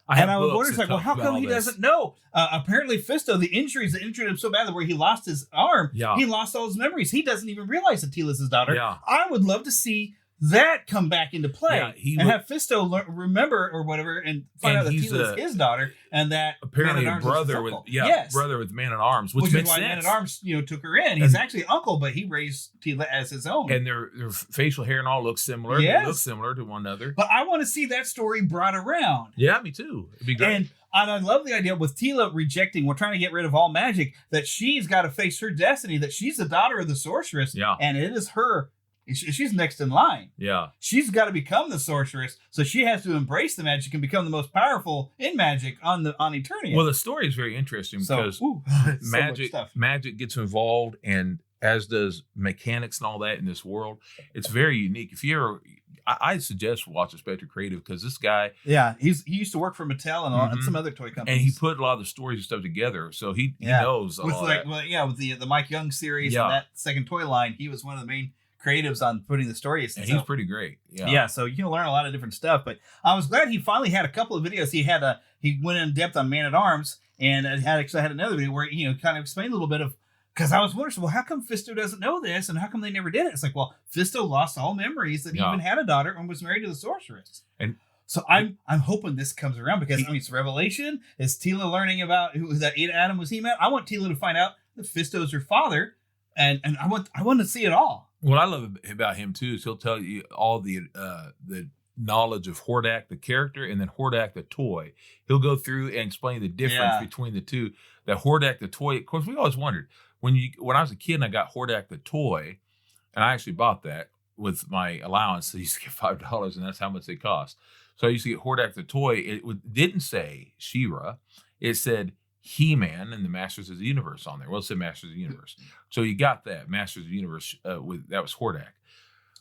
Speaker 5: I was wondering, well, how come he doesn't know? Apparently, Fisto, the injuries that injured him so badly where he lost his arm, he lost all his memories. He doesn't even realize that Teela's his daughter.
Speaker 6: Yeah.
Speaker 5: I would love to see that come back into play have Fisto remember or whatever and find out that Teela is his daughter and that
Speaker 6: apparently a brother with brother with Man-at-Arms, which
Speaker 5: is why Man-at-Arms took her in. He's actually uncle, but he raised Teela as his own.
Speaker 6: And their facial hair and all looks similar. They look similar to one another.
Speaker 5: But I want to see that story brought around.
Speaker 6: Yeah, me too. It'd be great.
Speaker 5: And I love the idea with Teela rejecting, we're trying to get rid of all magic, that she's got to face her destiny, that she's the daughter of the sorceress, and it is her. She's next in line.
Speaker 6: Yeah.
Speaker 5: She's got to become the sorceress, so she has to embrace the magic and become the most powerful in magic on Eternia.
Speaker 6: Well, the story is very interesting because magic gets involved, and as does mechanics and all that in this world. It's very unique. If you ever, I suggest watch Spectre Creative because this guy,
Speaker 5: he used to work for Mattel and some other toy companies,
Speaker 6: and he put a lot of the stories and stuff together, so he knows a lot.
Speaker 5: With the Mike Young series and that second toy line, he was one of the main creatives on putting the stories.
Speaker 6: And he's pretty great.
Speaker 5: So you can learn a lot of different stuff. But I was glad he finally had a couple of videos. He went in depth on Man-at-Arms, and had another video where he kind of explained a little bit of, because I was wondering, well, how come Fisto doesn't know this, and how come they never did it? It's like, well, Fisto lost all memories that he even had a daughter and was married to the sorceress.
Speaker 6: And
Speaker 5: so I'm hoping this comes around because it's Revelation. Is Teela learning about who that Adam was He-Man? I want Teela to find out that Fisto's her father, and I want to see it all.
Speaker 6: What I love about him too is he'll tell you all the knowledge of Hordak the character and then Hordak the toy. He'll go through and explain the difference between the two. That Hordak the toy, of course, we always wondered when I was a kid and I got Hordak the toy, and I actually bought that with my allowance. I used to get $5, and that's how much they cost. So I used to get Hordak the toy. It didn't say She-Ra. It said He-Man and the Masters of the Universe on there. Well, it said Masters of the Universe. So you got that Masters of the Universe that was Hordak.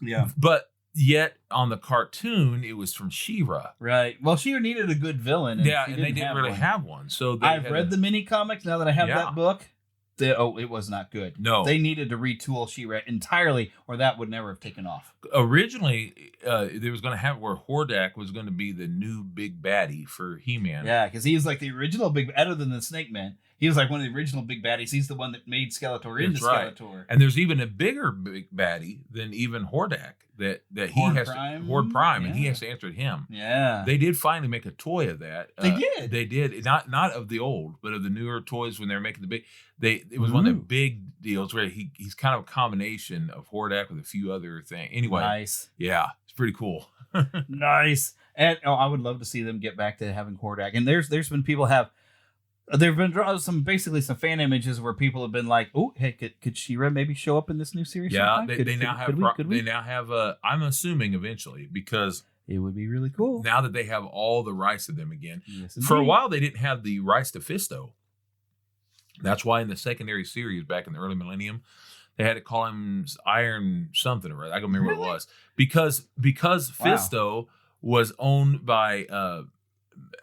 Speaker 5: Yeah.
Speaker 6: But yet on the cartoon, it was from She-Ra.
Speaker 5: Right. Well, She-Ra needed a good villain.
Speaker 6: And they didn't really have one. So
Speaker 5: I've read the mini comics now that I have that book. It was not good.
Speaker 6: No.
Speaker 5: They needed to retool She-Ra entirely, or that would never have taken off.
Speaker 6: Originally, they was going to have where Hordak was going to be the new big baddie for He-Man.
Speaker 5: Yeah, because he's like the original big, other than the Snake Man, He was like one of the original big baddies. He's the one that made Skeletor into Skeletor.
Speaker 6: And there's even a bigger big baddie than even Hordak that he
Speaker 5: Horde
Speaker 6: has
Speaker 5: Prime?
Speaker 6: Horde Prime, and he
Speaker 5: Yeah.
Speaker 6: has to answer to him.
Speaker 5: Yeah.
Speaker 6: They did finally make a toy of that.
Speaker 5: They did.
Speaker 6: They did not of the old, but of the newer toys when they were making the big. It was one of the big deals where he's kind of a combination of Hordak with a few other things. Anyway,
Speaker 5: Nice.
Speaker 6: Yeah, it's pretty cool.
Speaker 5: Nice. And I would love to see them get back to having Hordak. And there's been people there've been some fan images where people have been like, "Oh, hey, could She-Ra maybe show up in this new series?"
Speaker 6: Yeah,
Speaker 5: sometime?
Speaker 6: they now have. I'm assuming eventually, because
Speaker 5: it would be really cool
Speaker 6: now that they have all the rights to them again.
Speaker 5: Yes,
Speaker 6: For a
Speaker 5: indeed.
Speaker 6: while, they didn't have the rights to Fisto. That's why in the secondary series back in the early millennium, they had to call him Iron something or other. I don't remember what it was, because Fisto was owned by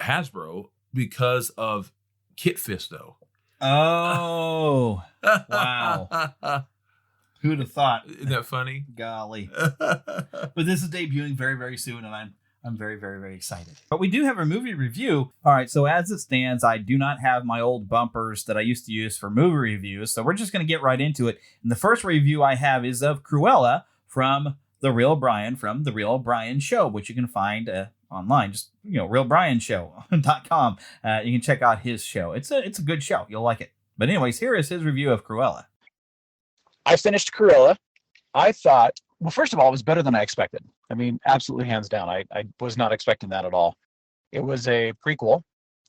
Speaker 6: Hasbro because of Kit Fisto.
Speaker 5: Oh, wow. Who'd have thought?
Speaker 6: Isn't that funny?
Speaker 5: Golly. But this is debuting very, very soon, and I'm very, very, very excited. But we do have a movie review. All right, so as it stands, I do not have my old bumpers that I used to use for movie reviews, so we're just going to get right into it. And the first review I have is of Cruella from The Real Brian from The Real Brian Show, which you can find online. Just, realbrianshow.com. You can check out his show. It's a good show. You'll like it. But anyways, here is his review of Cruella.
Speaker 16: I finished Cruella. I thought, well, first of all, it was better than I expected. I mean, absolutely hands down. I was not expecting that at all. It was a prequel,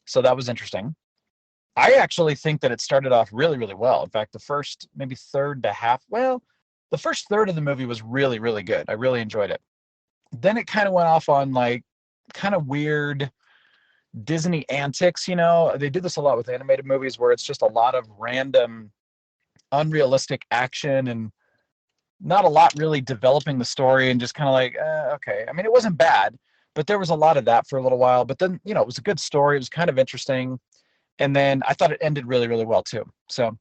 Speaker 16: so that was interesting. I actually think that it started off really, really well. In fact, the first maybe third to half, the first third of the movie was really, really good. I really enjoyed it. Then it kind of went off on like kind of weird Disney antics. They do this a lot with animated movies where it's just a lot of random unrealistic action and not a lot really developing the story, and just kind of like, okay. I mean, it wasn't bad, but there was a lot of that for a little while. But then, it was a good story. It was kind of interesting. And then I thought it ended really, really well too. So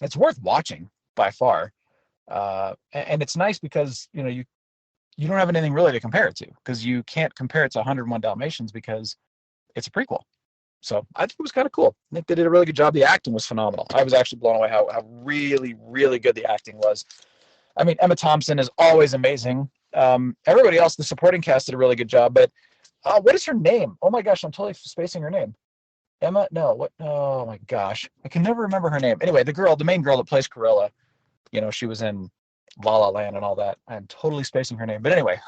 Speaker 16: it's worth watching by far. And it's nice because, you don't have anything really to compare it to, because you can't compare it to 101 Dalmatians because it's a prequel. So I think it was kind of cool. I think they did a really good job. The acting was phenomenal. I was actually blown away how really, really good the acting was. I mean, Emma Thompson is always amazing. Everybody else, the supporting cast, did a really good job. But what is her name? Oh my gosh, I'm totally spacing her name. Emma? No, what? Oh my gosh. I can never remember her name. Anyway, the main girl that plays Cruella, she was in La La Land and all that. I'm totally spacing her name. But anyway,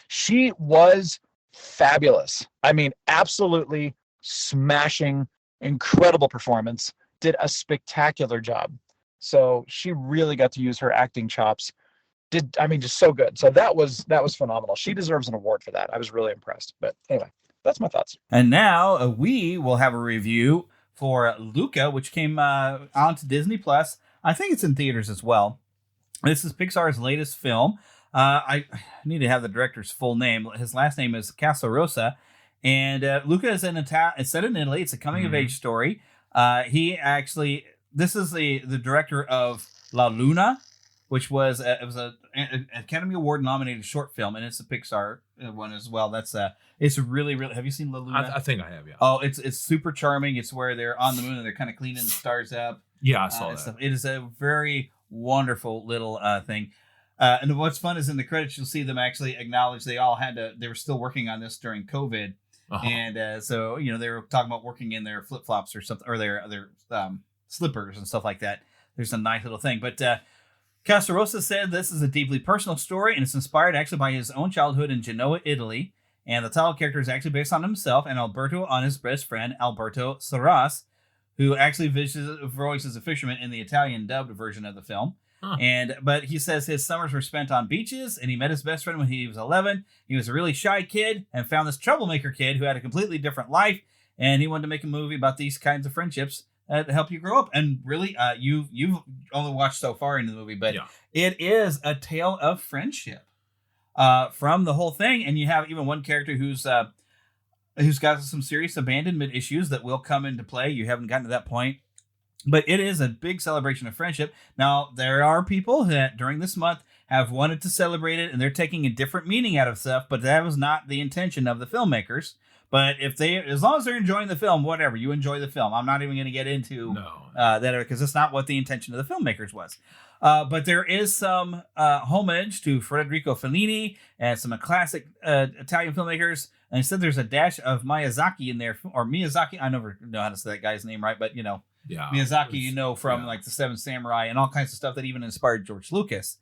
Speaker 16: she was fabulous. I mean, absolutely smashing, incredible performance, did a spectacular job. So she really got to use her acting chops. Just so good. So that was phenomenal. She deserves an award for that. I was really impressed. But anyway, that's my thoughts.
Speaker 5: And now we will have a review for Luca, which came onto Disney Plus. I think it's in theaters as well. This is Pixar's latest film. I need to have the director's full name. His last name is Casarosa. And Luca is it's set in Italy. It's a coming-of-age story. This is the director of La Luna, which was an Academy Award nominated short film, and it's a Pixar one as well. It's really, really. Have you seen La Luna?
Speaker 6: I think I have, yeah.
Speaker 5: Oh, it's super charming. It's where they're on the moon and they're kind of cleaning the stars up.
Speaker 6: Yeah, I saw that.
Speaker 5: Stuff. It is a very wonderful little thing. And what's fun is in the credits you'll see them actually acknowledge they were still working on this during COVID. Uh-huh. And so they were talking about working in their flip-flops or something, or their slippers and stuff like that. There's a nice little thing. But Casarosa said this is a deeply personal story, and it's inspired actually by his own childhood in Genoa, Italy. And the title character is actually based on himself and Alberto, on his best friend Alberto Sarras, who actually voices a fisherman in the Italian dubbed version of the film. Huh. But he says his summers were spent on beaches, and he met his best friend when he was 11. He was a really shy kid and found this troublemaker kid who had a completely different life, and he wanted to make a movie about these kinds of friendships to help you grow up. And really, you've only watched so far into the movie, but It is a tale of friendship from the whole thing. And you have even one character who's got some serious abandonment issues that will come into play. You haven't gotten to that point. But it is a big celebration of friendship. Now, there are people that during this month have wanted to celebrate it, and they're taking a different meaning out of stuff, but that was not the intention of the filmmakers. But if they, as long as they're enjoying the film, whatever, you enjoy the film. I'm not even going to get into that because it's not what the intention of the filmmakers was. But there is some homage to Federico Fellini and some classic Italian filmmakers. And instead, there's a dash of Miyazaki in there, or Miyazaki. I never know how to say that guy's name right, but Miyazaki, from like the Seven Samurai and all kinds of stuff that even inspired George Lucas.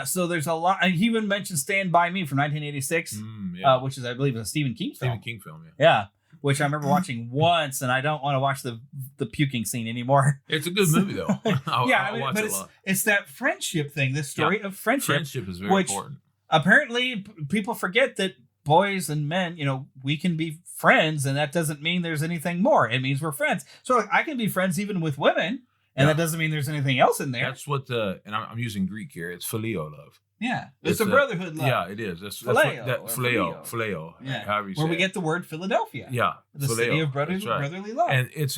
Speaker 5: So there's a lot. And he even mentioned Stand By Me from 1986, which is, I believe, a Stephen King film. Yeah, which I remember watching once, and I don't want to watch the puking scene anymore.
Speaker 6: It's a good movie, though.
Speaker 5: I mean, but it's that friendship thing, this story of friendship.
Speaker 6: Friendship is very important.
Speaker 5: Apparently, people forget that boys and men, we can be friends, and that doesn't mean there's anything more. It means we're friends. So I can be friends even with women, and that doesn't mean there's anything else in there.
Speaker 6: That's what and I'm using Greek here. It's phileo love.
Speaker 5: Yeah, it's a brotherhood love.
Speaker 6: Yeah, it is. That's phileo.
Speaker 5: Yeah,
Speaker 6: however you say
Speaker 5: where we get the word Philadelphia.
Speaker 6: Yeah,
Speaker 5: the city of brotherly love.
Speaker 6: And it's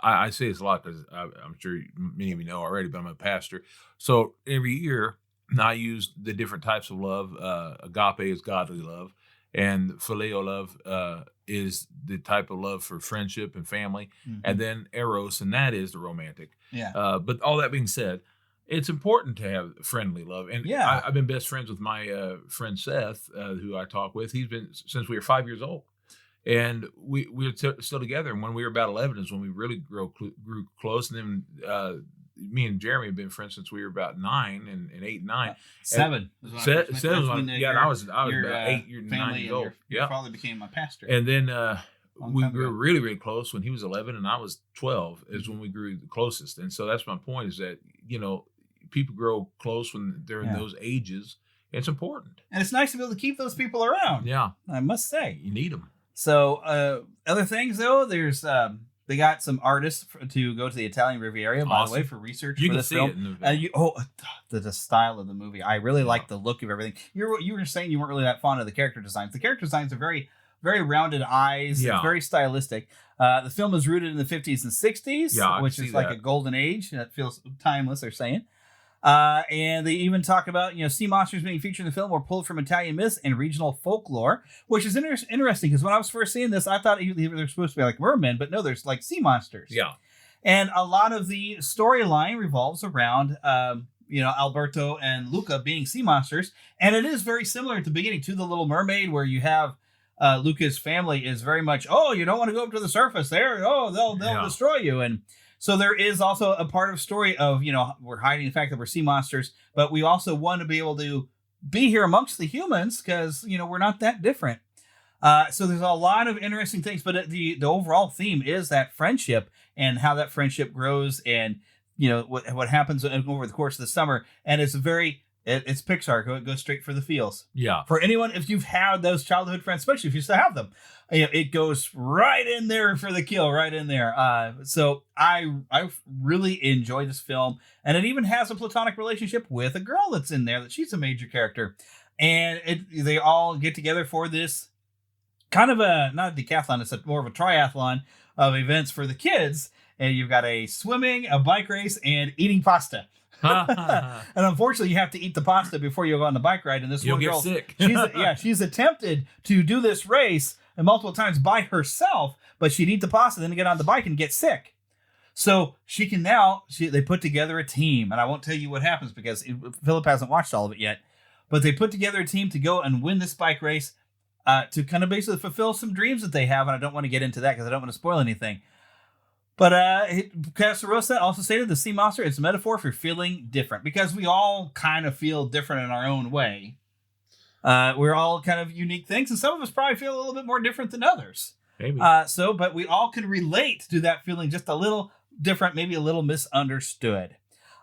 Speaker 6: I say this a lot because I'm sure many of you know already, but I'm a pastor. So every year I use the different types of love. Agape is godly love, and phileo love is the type of love for friendship and family, and then eros, and that is the romantic.
Speaker 5: Yeah.
Speaker 6: But all that being said, it's important to have friendly love, and I've been best friends with my friend Seth, who I talk with. He's been since we were 5 years old, and we're still together. And when we were about 11 is when we really grew close, and then me and Jeremy have been friends since we were about 9 and 8 and 9.
Speaker 5: Seven.
Speaker 6: Seven. I was about 8 years 9 years old.
Speaker 5: Your father became my pastor.
Speaker 6: And then we grew really, really close when he was 11 and I was 12 is when we grew the closest. And so that's my point is that, people grow close when they're in those ages. It's important.
Speaker 5: And it's nice to be able to keep those people around.
Speaker 6: Yeah.
Speaker 5: I must say.
Speaker 6: You need them.
Speaker 5: So other things, though, there's... they got some artists to go to the Italian Riviera, by the way, for research for this film. The style of the movie. I really like the look of everything. You were saying you weren't really that fond of the character designs. The character designs are very, very rounded eyes. Yeah. It's very stylistic. The film is rooted in the 50s and 60s, which is like a golden age. That feels timeless, they're saying. And they even talk about, sea monsters being featured in the film were pulled from Italian myths and regional folklore, which is interesting because when I was first seeing this, I thought they're supposed to be like mermen, but no, there's like sea monsters.
Speaker 6: Yeah.
Speaker 5: And a lot of the storyline revolves around, Alberto and Luca being sea monsters. And it is very similar at the beginning to The Little Mermaid, where you have Luca's family is very much, you don't want to go up to the surface there. They'll destroy you. And so there is also a part of story of, we're hiding the fact that we're sea monsters, but we also want to be able to be here amongst the humans because, we're not that different. So there's a lot of interesting things, but the overall theme is that friendship and how that friendship grows and, what happens over the course of the summer. And it's it's Pixar. It goes straight for the feels.
Speaker 6: Yeah.
Speaker 5: For anyone, if you've had those childhood friends, especially if you still have them, it goes right in there for the kill, right in there. So I really enjoyed this film, and it even has a platonic relationship with a girl that's in there that she's a major character, and they all get together for this kind of not a decathlon, it's more of a triathlon of events for the kids, and you've got a swimming, a bike race, and eating pasta. And unfortunately, you have to eat the pasta before you go on the bike ride. And this
Speaker 6: You'll
Speaker 5: one girl,
Speaker 6: get sick.
Speaker 5: she's attempted to do this race multiple times by herself, but she'd eat the pasta, then get on the bike and get sick. So she can they put together a team, and I won't tell you what happens because Philip hasn't watched all of it yet. But they put together a team to go and win this bike race to kind of basically fulfill some dreams that they have, and I don't want to get into that because I don't want to spoil anything. But Casarosa also stated the sea monster is a metaphor for feeling different because we all kind of feel different in our own way. We're all kind of unique things, and some of us probably feel a little bit more different than others.
Speaker 6: Maybe.
Speaker 5: But we all can relate to that feeling just a little different, maybe a little misunderstood.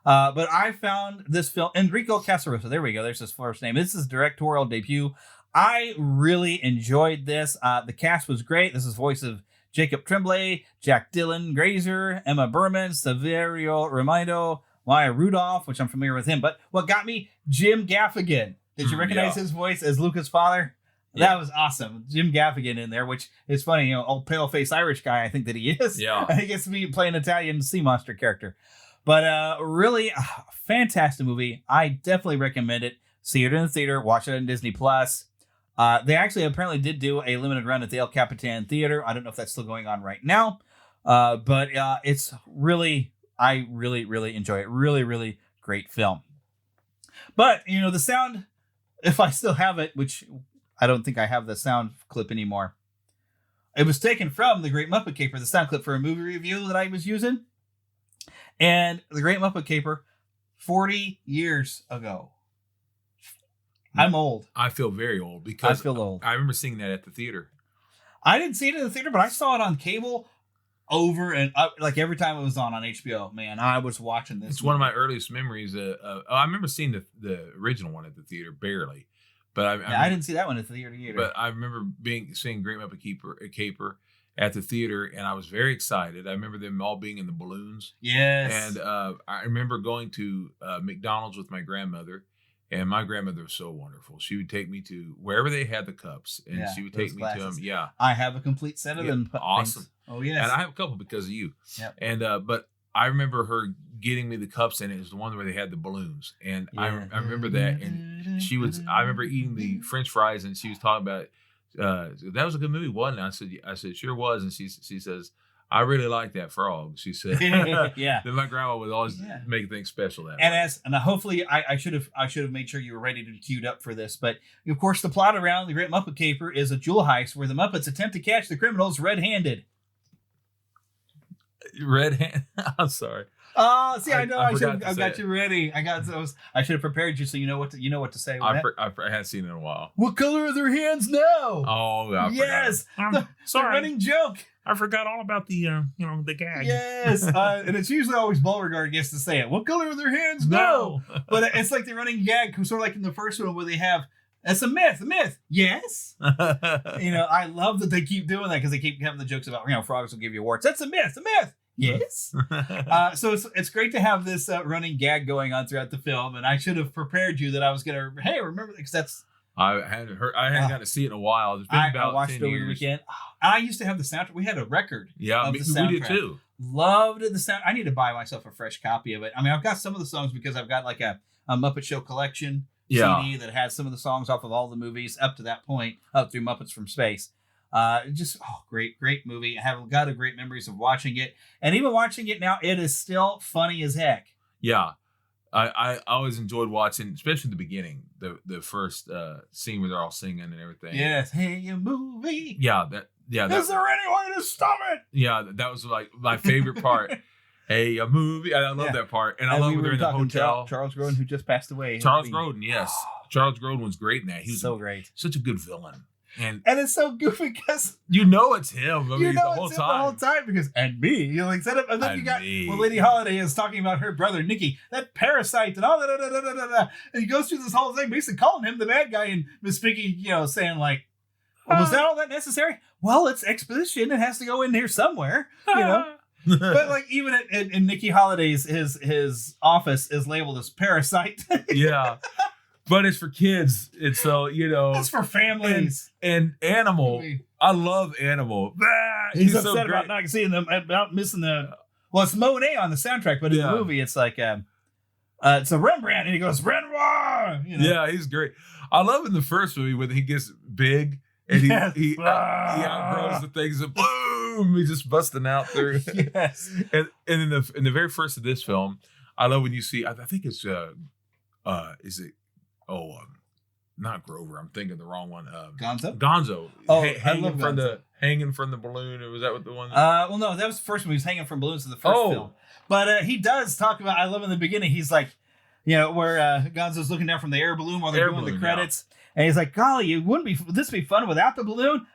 Speaker 5: But I found this film, Enrico Casarosa, there we go, there's his first name. This is his directorial debut. I really enjoyed this. The cast was great. This is voice of Jacob Tremblay, Jack Dylan Grazer, Emma Berman, Saverio Romano, Maya Rudolph, which I'm familiar with him. But what got me, Jim Gaffigan. Did you recognize his voice as Luca's father? Yeah. That was awesome. Jim Gaffigan in there, which is funny, old pale-faced Irish guy I think that he is.
Speaker 6: Yeah.
Speaker 5: He gets to be playing an Italian sea monster character. But really, fantastic movie. I definitely recommend it. See it in the theater. Watch it on Disney+. They actually apparently did do a limited run at the El Capitan Theater. I don't know if that's still going on right now, but it's really, I really, really enjoy it. Really, really great film. But, you know, the sound, if I still have it, which I don't think I have the sound clip anymore, it was taken from The Great Muppet Caper, the sound clip for a movie review that I was using. And The Great Muppet Caper, 40 years ago. I'm old.
Speaker 6: I feel very old because
Speaker 5: I feel old.
Speaker 6: I remember seeing that at the theater.
Speaker 5: I didn't see it in the theater, but I saw it on cable over and up, like every time it was on HBO. Man, I was watching this.
Speaker 6: It's one of my earliest memories. I remember seeing the original one at the theater, barely. But I
Speaker 5: didn't see that one at the theater either.
Speaker 6: But I remember seeing Great Muppet Caper at the theater, and I was very excited. I remember them all being in the balloons.
Speaker 5: Yes.
Speaker 6: And I remember going to McDonald's with my grandmother, and my grandmother was so wonderful. She would take me to wherever they had the cups, and she would take me to them. Yeah.
Speaker 5: I have a complete set of them.
Speaker 6: Awesome.
Speaker 5: Oh, yes.
Speaker 6: And I have a couple because of you.
Speaker 5: Yep.
Speaker 6: And but I remember her getting me the cups, and it was the one where they had the balloons. And I remember that. And I remember eating the French fries, and she was talking about that was a good movie, wasn't it? I said, sure was. And she says, I really like that frog. She said,
Speaker 5: yeah.
Speaker 6: Then my grandma would always make things special that
Speaker 5: and
Speaker 6: way.
Speaker 5: Hopefully I should have made sure you were ready to be queued up for this. But of course, the plot around The Great Muppet Caper is a jewel heist where the Muppets attempt to catch the criminals red-handed.
Speaker 6: Red-handed? I'm sorry.
Speaker 5: See, I know I should have got you ready. I should have prepared you so you know what to say.
Speaker 6: I hadn't seen it in a while.
Speaker 5: What color are their hands now?
Speaker 6: Oh, I
Speaker 5: yes,
Speaker 6: forgot.
Speaker 5: the running joke.
Speaker 6: I forgot all about the the gag.
Speaker 5: Yes, and it's usually always Beauregard gets to say it. What color are their hands now? But it's like the running gag, sort of like in the first one where they have. It's a myth. Yes. I love that they keep doing that because they keep having the jokes about frogs will give you warts. That's a myth. Yes. So it's great to have this running gag going on throughout the film, and I should have prepared you that I was gonna. Hey, remember because that's.
Speaker 6: I hadn't gotten to see it in a while. It's been about
Speaker 5: I watched
Speaker 6: 10
Speaker 5: it over
Speaker 6: years.
Speaker 5: the weekend. I used to have the soundtrack. We had a record.
Speaker 6: Yeah,
Speaker 5: of
Speaker 6: we
Speaker 5: the soundtrack.
Speaker 6: did too.
Speaker 5: Loved the sound. I need to buy myself a fresh copy of it. I mean, I've got some of the songs because I've got like a Muppet Show collection CD that has some of the songs off of all the movies up to that point, up through Muppets from Space. Great movie. I have got great memories of watching it, and even watching it now, it is still funny as heck.
Speaker 6: Yeah, I always enjoyed watching, especially the beginning, the first scene where they're all singing and everything.
Speaker 5: Yes, hey, you movie.
Speaker 6: Yeah,
Speaker 5: Is there any way to stop it?
Speaker 6: Yeah, that was like my favorite part. Hey, a movie. I love that part, and I love when they're in the hotel.
Speaker 5: Charles Grodin, who just passed away.
Speaker 6: Charles Grodin, yes, Charles Grodin was great in that. He was
Speaker 5: so great,
Speaker 6: such a good villain. And
Speaker 5: it's so goofy because
Speaker 6: it's him. I mean,
Speaker 5: the whole time because and me, instead of and then you got Lady Holiday is talking about her brother Nicky, that parasite and all that, and he goes through this whole thing, basically calling him the bad guy and misspeaking, saying like, was that all that necessary? Well, it's exposition; it has to go in here somewhere, But like even in Nicky Holiday's his office is labeled as parasite.
Speaker 6: Yeah. But it's for kids. It's so,
Speaker 5: it's for families.
Speaker 6: And Animal. I love Animal.
Speaker 5: He's upset so about not seeing them, about missing it's Monet on the soundtrack, but in the movie, it's like, it's a Rembrandt, and he goes, Renoir!
Speaker 6: Yeah, he's great. I love in the first movie when he gets big, and he outgrows the things, and boom, he's just busting out through.
Speaker 5: Yes.
Speaker 6: And in the very first of this film, I love when you see, I think it's, is it, not Grover. I'm thinking the wrong one. Gonzo.
Speaker 5: Oh,
Speaker 6: hanging from the balloon. Or was that what the one?
Speaker 5: Well, no, that was the first one. He was hanging from balloons in the first film. But he does talk about. I love in the beginning. He's like, where Gonzo's looking down from the air balloon while they're doing the credits, and he's like, "Golly, would this be fun without the balloon?"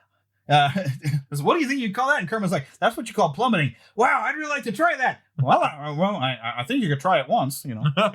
Speaker 5: What do you think you'd call that? And Kermit's like, that's what you call plummeting. Wow, I'd really like to try that. Well, I think you could try it once,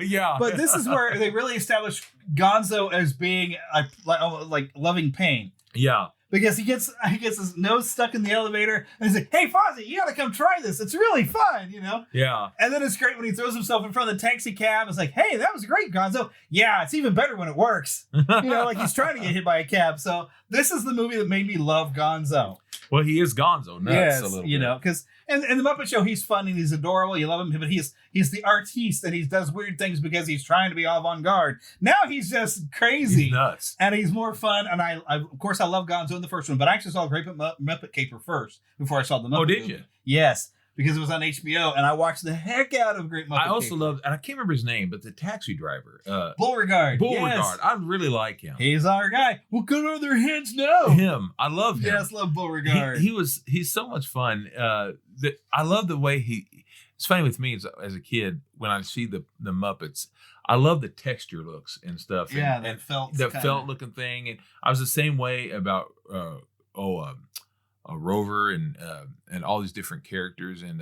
Speaker 6: Yeah.
Speaker 5: But this is where they really establish Gonzo as being like loving pain.
Speaker 6: Yeah.
Speaker 5: Because he gets his nose stuck in the elevator, and he's like, "Hey, Fozzie, you gotta come try this. It's really fun,
Speaker 6: Yeah.
Speaker 5: And then it's great when he throws himself in front of the taxi cab. It's like, "Hey, that was great, Gonzo." Yeah, it's even better when it works. Like he's trying to get hit by a cab. So this is the movie that made me love Gonzo.
Speaker 6: Well, he is Gonzo nuts a little
Speaker 5: you
Speaker 6: bit.
Speaker 5: know, because and the Muppet Show, he's fun and he's adorable. You love him, but he's the artiste and he does weird things because he's trying to be avant-garde. Now he's just crazy,
Speaker 6: He's nuts,
Speaker 5: and he's more fun. And I of course I love Gonzo in the first one, but I actually saw Great Muppet Caper first before I saw the Muppet.
Speaker 6: Oh, did
Speaker 5: movie.
Speaker 6: you?
Speaker 5: Yes. Because it was on HBO, and I watched the heck out of Great Muppet
Speaker 6: I also
Speaker 5: Caper.
Speaker 6: love, and I can't remember his name, but the taxi driver,
Speaker 5: Beauregard.
Speaker 6: Beauregard.
Speaker 5: Yes.
Speaker 6: I really like him.
Speaker 5: He's our guy. What good are their heads now?
Speaker 6: Him, I love him.
Speaker 5: Yes, love Beauregard.
Speaker 6: He's so much fun. I love the way it's funny with me as a kid when I see the Muppets. I love the texture looks and stuff.
Speaker 5: Yeah,
Speaker 6: and
Speaker 5: that felt
Speaker 6: the
Speaker 5: kinda...
Speaker 6: felt looking thing. And I was the same way about Rover and all these different characters and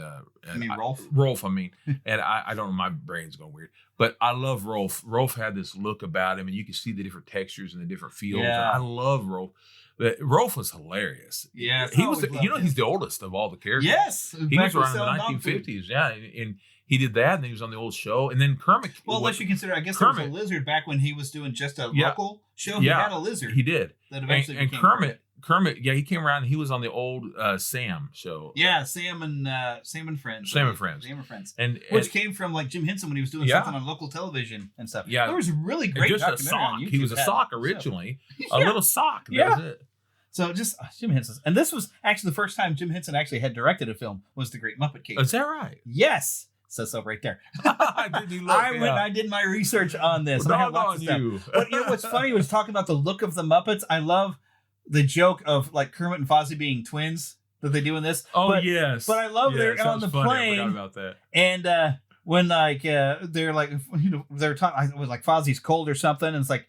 Speaker 5: you mean Rolf?
Speaker 6: Rolf, I mean, and I don't know, my brain's going weird, but I love Rolf. Rolf had this look about him, and you can see the different textures and the different feels.
Speaker 5: Yeah.
Speaker 6: I love Rolf. But Rolf was hilarious.
Speaker 5: Yeah,
Speaker 6: he was. He's the oldest of all the characters.
Speaker 5: Yes,
Speaker 6: he was around in the 1950s. Yeah, and he did that, and then he was on the old show, and then Kermit.
Speaker 5: Well, unless you consider, I guess there was a lizard back when he was doing just a local show. He had a lizard.
Speaker 6: He did.
Speaker 5: That eventually
Speaker 6: and
Speaker 5: became
Speaker 6: Kermit, yeah, he came around and he was on the old Sam show.
Speaker 5: Yeah, Sam and Friends.
Speaker 6: Sam and Friends. And
Speaker 5: which came from like Jim Henson when he was doing something on local television and stuff.
Speaker 6: Yeah.
Speaker 5: There was a really great
Speaker 6: just a
Speaker 5: documentary
Speaker 6: sock.
Speaker 5: on YouTube.
Speaker 6: He was a sock originally. A little sock. That was it.
Speaker 5: So just Jim Henson. And this was actually the first time Jim Henson actually had directed a film was The Great Muppet Caper.
Speaker 6: Is that right?
Speaker 5: Yes. Says so right there.
Speaker 6: I
Speaker 5: did my research on this.
Speaker 6: Well,
Speaker 5: and I had lots of stuff. But you know what's funny was talking about the look of the Muppets. I love the joke of like Kermit and Fozzie being twins that they do in this.
Speaker 6: Oh, yes.
Speaker 5: But I love they're on the plane.
Speaker 6: I forgot about that.
Speaker 5: And when like they're like, you know, they're talking, it was like Fozzie's cold or something. And it's like,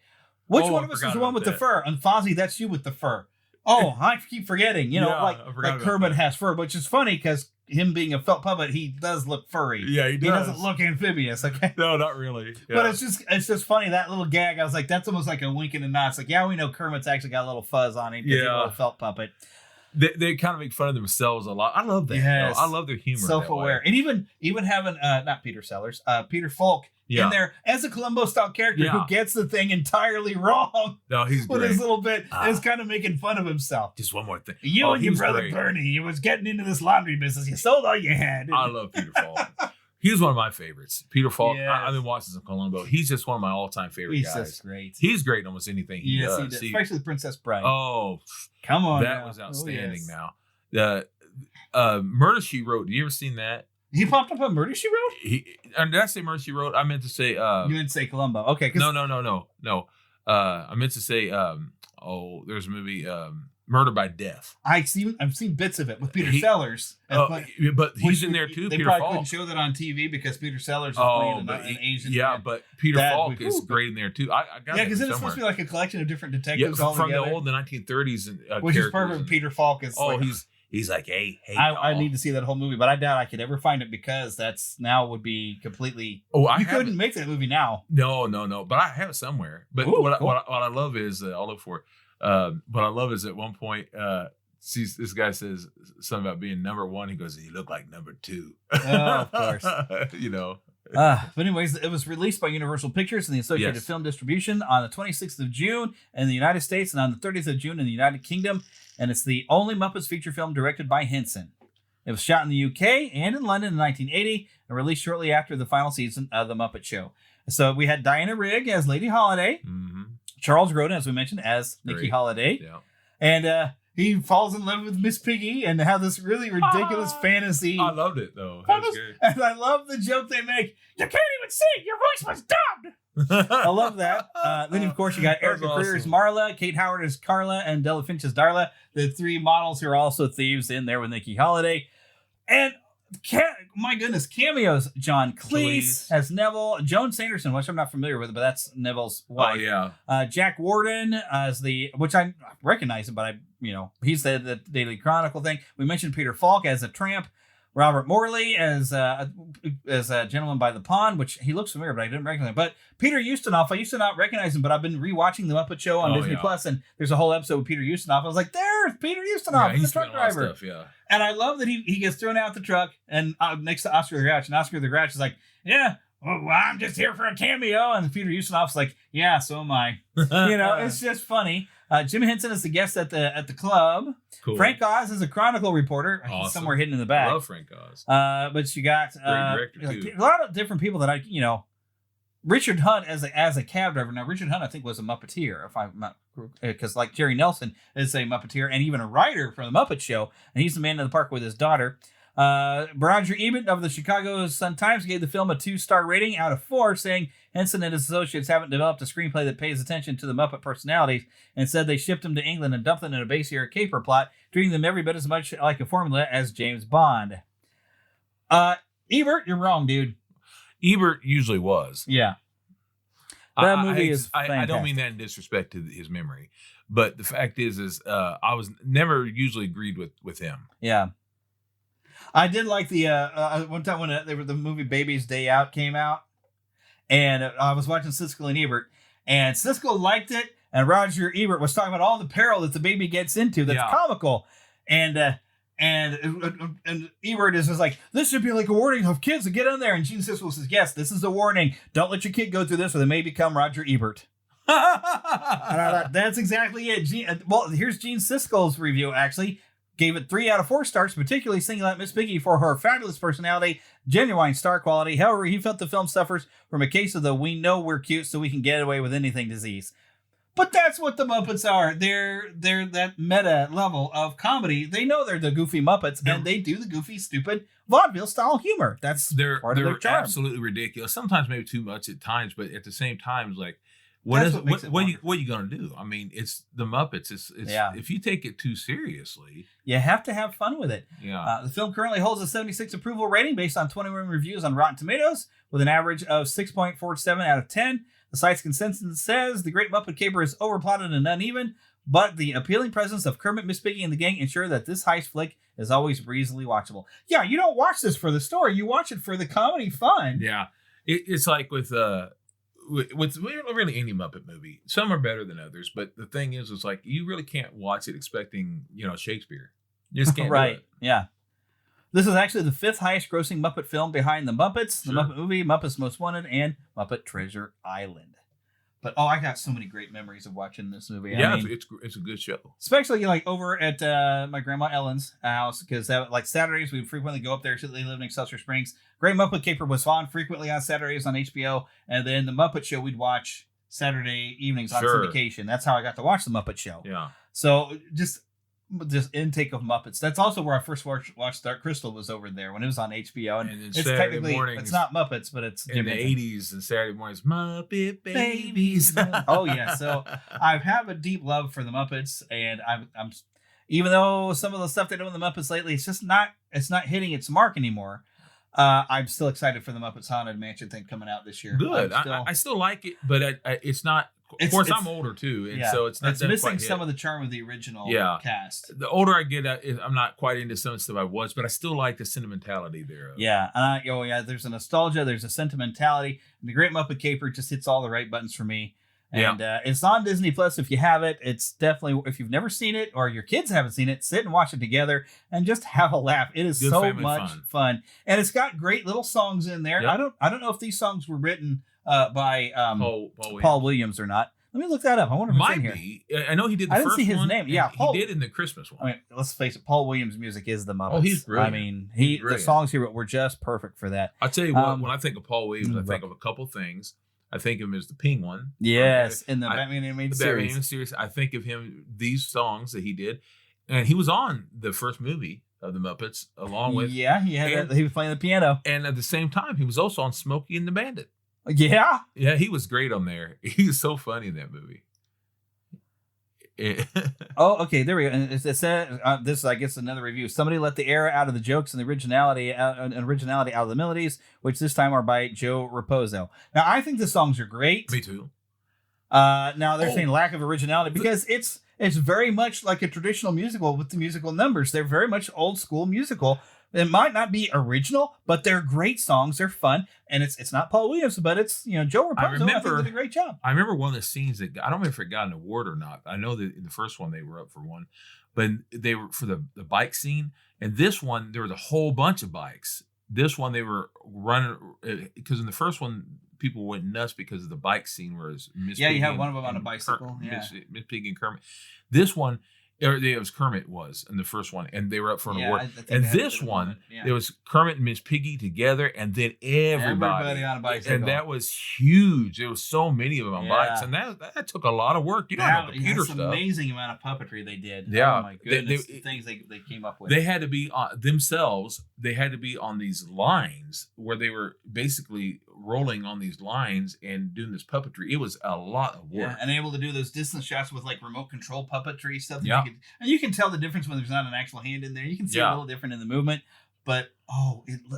Speaker 5: which one of us is the one with the fur? And Fozzie, that's you with the fur. Oh, I keep forgetting. You know, like Kermit has fur, which is funny because him being a felt puppet, he does look furry.
Speaker 6: Yeah, he does.
Speaker 5: He doesn't look amphibious. Okay.
Speaker 6: No, not really. Yeah.
Speaker 5: But it's just funny, that little gag. I was like, that's almost like a wink and a nod. It's like, yeah, we know Kermit's actually got a little fuzz on him because he's a little felt puppet.
Speaker 6: They kind of make fun of themselves a lot. I love that.
Speaker 5: Yes.
Speaker 6: I love their humor.
Speaker 5: Self-aware. And even having not Peter Sellers, Peter Falk in there as a Columbo style character who gets the thing entirely wrong.
Speaker 6: No, he's
Speaker 5: with
Speaker 6: great.
Speaker 5: his little bit is kind of making fun of himself.
Speaker 6: Just one more thing.
Speaker 5: You and your brother Bernie, you was getting into this laundry business. You sold all you had.
Speaker 6: I love Peter Falk. He's one of my favorites. Peter Falk. Yes. I've been watching some Columbo. He's just one of my all-time favorite guys.
Speaker 5: He's just great.
Speaker 6: He's great in almost anything he does.
Speaker 5: He does. Especially the Princess Bride.
Speaker 6: Oh,
Speaker 5: come on!
Speaker 6: That was outstanding. Now, the Murder She Wrote. You ever seen that?
Speaker 5: He popped up on Murder She Wrote?
Speaker 6: Did I say Murder She Wrote? I meant to say...
Speaker 5: you didn't say Columbo. Okay.
Speaker 6: No. I meant to say... there's a movie, Murder by Death.
Speaker 5: I've seen bits of it with Peter Sellers.
Speaker 6: But he's in there too,
Speaker 5: They
Speaker 6: Peter
Speaker 5: probably
Speaker 6: Falk.
Speaker 5: couldn't show that on TV because Peter Sellers is playing an Asian man.
Speaker 6: But Peter Falk is great in there too. I got
Speaker 5: because then it's supposed to be like a collection of different detectives all
Speaker 6: from
Speaker 5: together.
Speaker 6: the old 1930s and
Speaker 5: which is perfect. Peter Falk is
Speaker 6: he's like, hey,
Speaker 5: I need to see that whole movie, but I doubt I could ever find it because that's now would be completely.
Speaker 6: You
Speaker 5: couldn't make that movie now.
Speaker 6: No. But I have it somewhere. But what I love is I'll look for it. What I love is at one point, this guy says something about being number one. He goes, "You look like number two."
Speaker 5: Oh, of course.
Speaker 6: You know.
Speaker 5: But anyways, it was released by Universal Pictures and the Associated Film Distribution on the 26th of June in the United States and on the 30th of June in the United Kingdom. And it's the only Muppets feature film directed by Henson. It was shot in the UK and in London in 1980 and released shortly after the final season of The Muppet Show. So we had Diana Rigg as Lady Holiday, Charles Grodin, as we mentioned, as Nicky Holiday, and he falls in love with Miss Piggy and have this really ridiculous fantasy.
Speaker 6: I loved it though. That was good.
Speaker 5: And I love the joke they make. You can't even sing. Your voice was dubbed. I love that. Then of course you got Erica Creer as Marla, Kate Howard as Carla, and Della Finch as Darla. The three models who are also thieves in there with Nicky Holiday. And my goodness, cameos. John Cleese as Neville. Joan Sanderson, which I'm not familiar with, but that's Neville's wife.
Speaker 6: Oh, yeah.
Speaker 5: Jack Warden as which I recognize him, but he's the Daily Chronicle thing. We mentioned Peter Falk as a tramp. Robert Morley as a gentleman by the pond, which he looks familiar, but I didn't recognize him. But Peter Ustinov, I used to not recognize him, but I've been rewatching The Muppet Show on Disney Plus, and there's a whole episode with Peter Ustinov. I was like, there's Peter Ustinov, he's the truck driver.
Speaker 6: Stuff,
Speaker 5: and I love that he gets thrown out the truck and next to Oscar the Grouch, and Oscar the Grouch is like, well, I'm just here for a cameo, and Peter Ustinov's like, yeah, so am I. It's just funny. Jim Henson is the guest at the club.
Speaker 6: Cool.
Speaker 5: Frank Oz is a Chronicle reporter.
Speaker 6: Awesome.
Speaker 5: Somewhere hidden in the back.
Speaker 6: I love Frank Oz.
Speaker 5: But you got
Speaker 6: Great director, too.
Speaker 5: a lot of different people that Richard Hunt as a cab driver. Now, Richard Hunt, I think, was a Muppeteer, if I'm not, because like Jerry Nelson is a Muppeteer and even a writer for the Muppet Show, and he's the man in the park with his daughter. Roger Ebert of the Chicago Sun-Times gave the film a 2-star rating out of 4, saying Henson and his associates haven't developed a screenplay that pays attention to the Muppet personalities, and said they shipped them to England and dumped them in a base-year caper plot, treating them every bit as much like a formula as James Bond. Ebert, you're wrong, dude.
Speaker 6: Ebert usually was.
Speaker 5: Yeah. That movie is fantastic.
Speaker 6: I don't mean that in disrespect to his memory, but the fact is I was never usually agreed with him.
Speaker 5: Yeah. I did like the one time when the movie Baby's Day Out came out, and I was watching Siskel and Ebert, and Siskel liked it, and Roger Ebert was talking about all the peril that the baby gets into that's comical, and Ebert is just like, this should be like a warning of kids to get in there, and Gene Siskel says, yes, this is a warning. Don't let your kid go through this, or they may become Roger Ebert. And I thought, that's exactly it. Well, here's Gene Siskel's review, actually. Gave it 3 out of 4 stars, particularly singling out Miss Piggy for her fabulous personality, genuine star quality. However, he felt the film suffers from a case of the we know we're cute so we can get away with anything disease. But that's what the Muppets are. They're that meta level of comedy. They know they're the goofy Muppets, and they do the goofy, stupid vaudeville style humor. That's part of their charm.
Speaker 6: Absolutely ridiculous. Sometimes maybe too much at times, but at the same time, like, what are you gonna do? I mean, it's the Muppets. It's if you take it too seriously,
Speaker 5: you have to have fun with it.
Speaker 6: Yeah.
Speaker 5: The film currently holds a 76 approval rating based on 21 reviews on Rotten Tomatoes, with an average of 6.47 out of 10. The site's consensus says The Great Muppet Caper is overplotted and uneven, but the appealing presence of Kermit, Miss Piggy, and the gang ensure that this heist flick is always breezily watchable. Yeah, you don't watch this for the story; you watch it for the comedy fun.
Speaker 6: Yeah, it's like with really any Muppet movie. Some are better than others, but the thing is, it's like you really can't watch it expecting Shakespeare. You just can't.
Speaker 5: Right?
Speaker 6: Do it.
Speaker 5: Yeah. This is actually the 5th highest grossing Muppet film behind The Muppets, The Muppet Movie, Muppets Most Wanted, and Muppet Treasure Island. But I got so many great memories of watching this movie.
Speaker 6: Yeah, it's a good show.
Speaker 5: Especially like over at my grandma Ellen's house, because like Saturdays we would frequently go up there. They live in Excelsior Springs. Great Muppet Caper was on frequently on Saturdays on HBO, and then the Muppet Show we'd watch Saturday evenings on syndication. That's how I got to watch the Muppet Show.
Speaker 6: Yeah.
Speaker 5: So just intake of Muppets. That's also where I first watched Dark Crystal, was over there when it was on HBO. And it's
Speaker 6: Saturday
Speaker 5: technically
Speaker 6: mornings,
Speaker 5: it's not Muppets, but it's
Speaker 6: in the 80s and Saturday mornings, Muppet Babies.
Speaker 5: Oh yeah. So I have a deep love for the Muppets, and I'm even though some of the stuff they do in the Muppets lately, it's not hitting its mark anymore. I'm still excited for the Muppets Haunted Mansion thing coming out this year.
Speaker 6: Good. I still like it, but it's not. Of course, I'm older too, and so it's not.
Speaker 5: It's missing some of the charm of the original cast.
Speaker 6: The older I get, I'm not quite into some stuff I was, but I still like the sentimentality there.
Speaker 5: Yeah, there's a nostalgia, there's a sentimentality, and the Great Muppet Caper just hits all the right buttons for me. And it's on Disney Plus if you have it. It's definitely, if you've never seen it or your kids haven't seen it, sit and watch it together and just have a laugh. It is so much fun, and it's got great little songs in there.
Speaker 6: Yep.
Speaker 5: I don't know if these songs were written by Paul Williams or not. Let me look that up. I wonder if it's in here.
Speaker 6: Might be. I know he did the first one.
Speaker 5: I didn't see his name. Yeah,
Speaker 6: he did in the Christmas one.
Speaker 5: I mean, let's face it, Paul Williams' music is the Muppets.
Speaker 6: Oh, he's brilliant.
Speaker 5: I mean, the songs he wrote were just perfect for that.
Speaker 6: I'll tell you what, when I think of Paul Williams, I think of a couple things. I think of him as the Penguin.
Speaker 5: Yes, in the Batman animated series.
Speaker 6: Batman series. I think of him, these songs that he did. And he was on the first movie of the Muppets along with...
Speaker 5: Yeah, he was playing the piano.
Speaker 6: And at the same time, he was also on Smokey and the Bandit.
Speaker 5: Yeah?
Speaker 6: Yeah, he was great on there. He was so funny in that movie.
Speaker 5: Oh, okay, there we go. And it said, this is, I guess, another review. Somebody let the air out of the jokes and the originality out of the melodies, which this time are by Joe Raposo. Now, I think the songs are great.
Speaker 6: Me too.
Speaker 5: Now they're saying lack of originality because it's very much like a traditional musical with the musical numbers. They're very much old school musical. It might not be original, but they're great songs. They're fun, and it's not Paul Williams, but it's Joe Raposo. I think did a great job.
Speaker 6: I remember one of the scenes that I don't remember if it got an award or not. I know that in the first one they were up for one, but they were for the bike scene. And this one there was a whole bunch of bikes. This one they were running because in the first one people went nuts because of the bike scene where it's Miss
Speaker 5: Yeah,
Speaker 6: Piggy
Speaker 5: you have
Speaker 6: and-
Speaker 5: one of them on a
Speaker 6: and
Speaker 5: bicycle. Yeah.
Speaker 6: Miss Piggy and Kermit. This one, it was Kermit was in the first one, and they were up for an
Speaker 5: Yeah,
Speaker 6: award.
Speaker 5: I think
Speaker 6: And
Speaker 5: they had a
Speaker 6: this
Speaker 5: bit of
Speaker 6: one,
Speaker 5: moment, yeah.
Speaker 6: there was Kermit and Miss Piggy together, and then everybody
Speaker 5: on a bicycle.
Speaker 6: and that was huge. There was so many of them on bikes, and that took a lot of work. You don't know computer
Speaker 5: That's
Speaker 6: stuff.
Speaker 5: amazing amount of puppetry they did.
Speaker 6: Yeah.
Speaker 5: Oh my goodness, the things they came up with.
Speaker 6: They had to be themselves. They had to be on these lines where they were basically rolling on these lines and doing this puppetry. It was a lot of work.
Speaker 5: Yeah, and able to do those distance shots with like remote control puppetry stuff. That
Speaker 6: Yeah.
Speaker 5: and you can tell the difference when there's not an actual hand in there. You can see a little different in the movement, but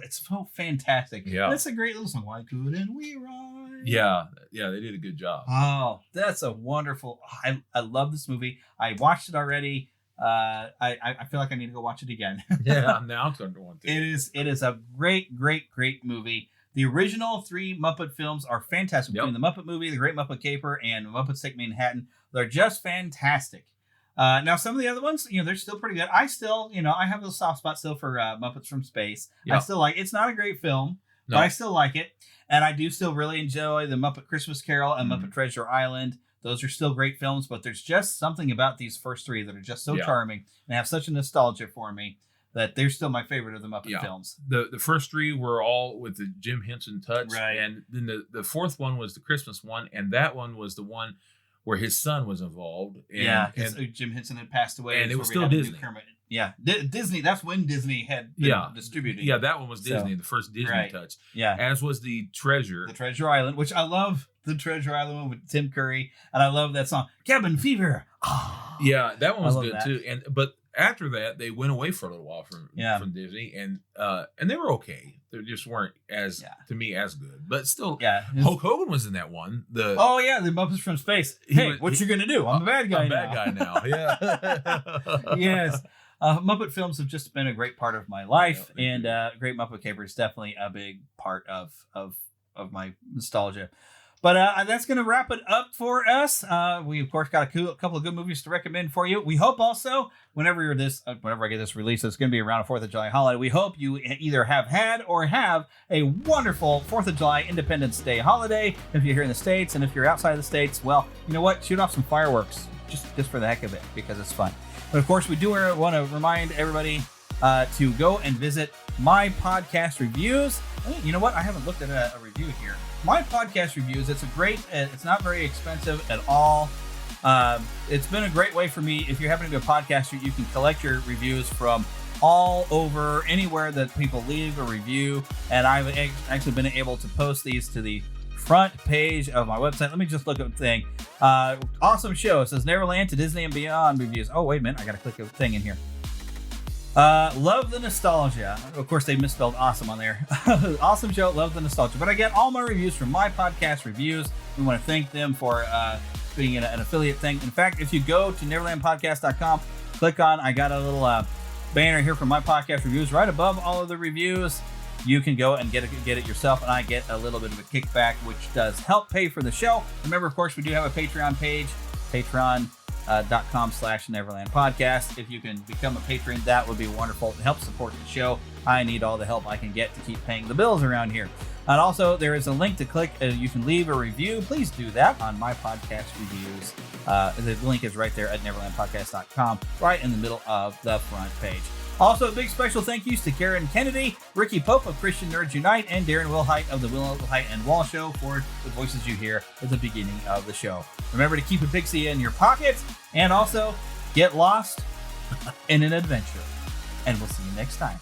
Speaker 5: it's so fantastic.
Speaker 6: Yeah.
Speaker 5: That's a great little song. Why couldn't we ride?
Speaker 6: Yeah, they did a good job.
Speaker 5: Oh, that's a wonderful. I love this movie. I watched it already. I feel like I need to go watch it again.
Speaker 6: Yeah, now I'm starting to want to.
Speaker 5: It is a great movie. The original 3 Muppet films are fantastic. Between the Muppet Movie, The Great Muppet Caper, and Muppets Take Manhattan, they're just fantastic. Now, some of the other ones, they're still pretty good. I still, I have a soft spot still for Muppets from Space.
Speaker 6: Yeah.
Speaker 5: I still like it. It's not a great film, but I still like it. And I do still really enjoy the Muppet Christmas Carol and Muppet Treasure Island. Those are still great films, but there's just something about these first 3 that are just so charming and have such a nostalgia for me that they're still my favorite of the Muppet films.
Speaker 6: The first 3 were all with the Jim Henson touch.
Speaker 5: Right.
Speaker 6: And then the 4th one was the Christmas one, and that one was the one where his son was involved. And,
Speaker 5: and Jim Henson had passed away.
Speaker 6: And it was
Speaker 5: we
Speaker 6: still
Speaker 5: had the new
Speaker 6: Disney.
Speaker 5: Kermit. Yeah, Disney. That's when Disney had been distributing.
Speaker 6: Yeah, that one was Disney, the first Disney touch.
Speaker 5: Yeah.
Speaker 6: As was the Treasure.
Speaker 5: The Treasure Island, which I love the Treasure Island one with Tim Curry. And I love that song, Cabin Fever.
Speaker 6: Yeah, that one was good
Speaker 5: that.
Speaker 6: too. But after that, they went away for a little while from Disney, and they were okay. They just weren't to me as good, but still.
Speaker 5: Yeah,
Speaker 6: Hulk Hogan was in that one. The
Speaker 5: Muppets from Space. Hey, what you gonna do? I'm a bad guy.
Speaker 6: I'm a bad guy now. Yeah.
Speaker 5: Yes. Muppet films have just been a great part of my life, and Great Muppet Caper is definitely a big part of my nostalgia. But that's going to wrap it up for us. We, of course, got a couple of good movies to recommend for you. We hope also, whenever I get this released, it's going to be around a 4th of July holiday. We hope you either have had or have a wonderful 4th of July Independence Day holiday. If you're here in the States, and if you're outside of the States, well, you know what? Shoot off some fireworks just for the heck of it, because it's fun. But, of course, we do want to remind everybody to go and visit My Podcast Reviews. You know what? I haven't looked at a review here. My Podcast Reviews, it's not very expensive at all. It's been a great way for me. If you're happening to be a podcaster, you can collect your reviews from all over, anywhere that people leave a review. And I've actually been able to post these to the front page of my website. Let me just look at the thing. Awesome show. It says Neverland to Disney and Beyond reviews. Oh, wait a minute. I got to click a thing in here. Love the nostalgia. Of course, they misspelled awesome on there. Awesome show. Love the nostalgia. But I get all my reviews from My Podcast Reviews. We want to thank them for being an affiliate thing. In fact, if you go to neverlandpodcast.com, click on, I got a little banner here from My Podcast Reviews right above all of the reviews. You can go and get it yourself, and I get a little bit of a kickback, which does help pay for the show. Remember, of course, we do have a Patreon page, patreon.com/Neverland Podcast. If you can become a patron, that would be wonderful. It helps support the show. I need all the help I can get to keep paying the bills around here. And also, there is a link to click. You can leave a review. Please do that on My Podcast Reviews. The link is right there at neverlandpodcast.com, right in the middle of the front page. Also, a big special thank yous to Karen Kennedy, Ricky Pope of Christian Nerds Unite, and Darren Wilhite of the Wilhite and Wall Show for the voices you hear at the beginning of the show. Remember to keep a pixie in your pocket, and also get lost in an adventure. And we'll see you next time.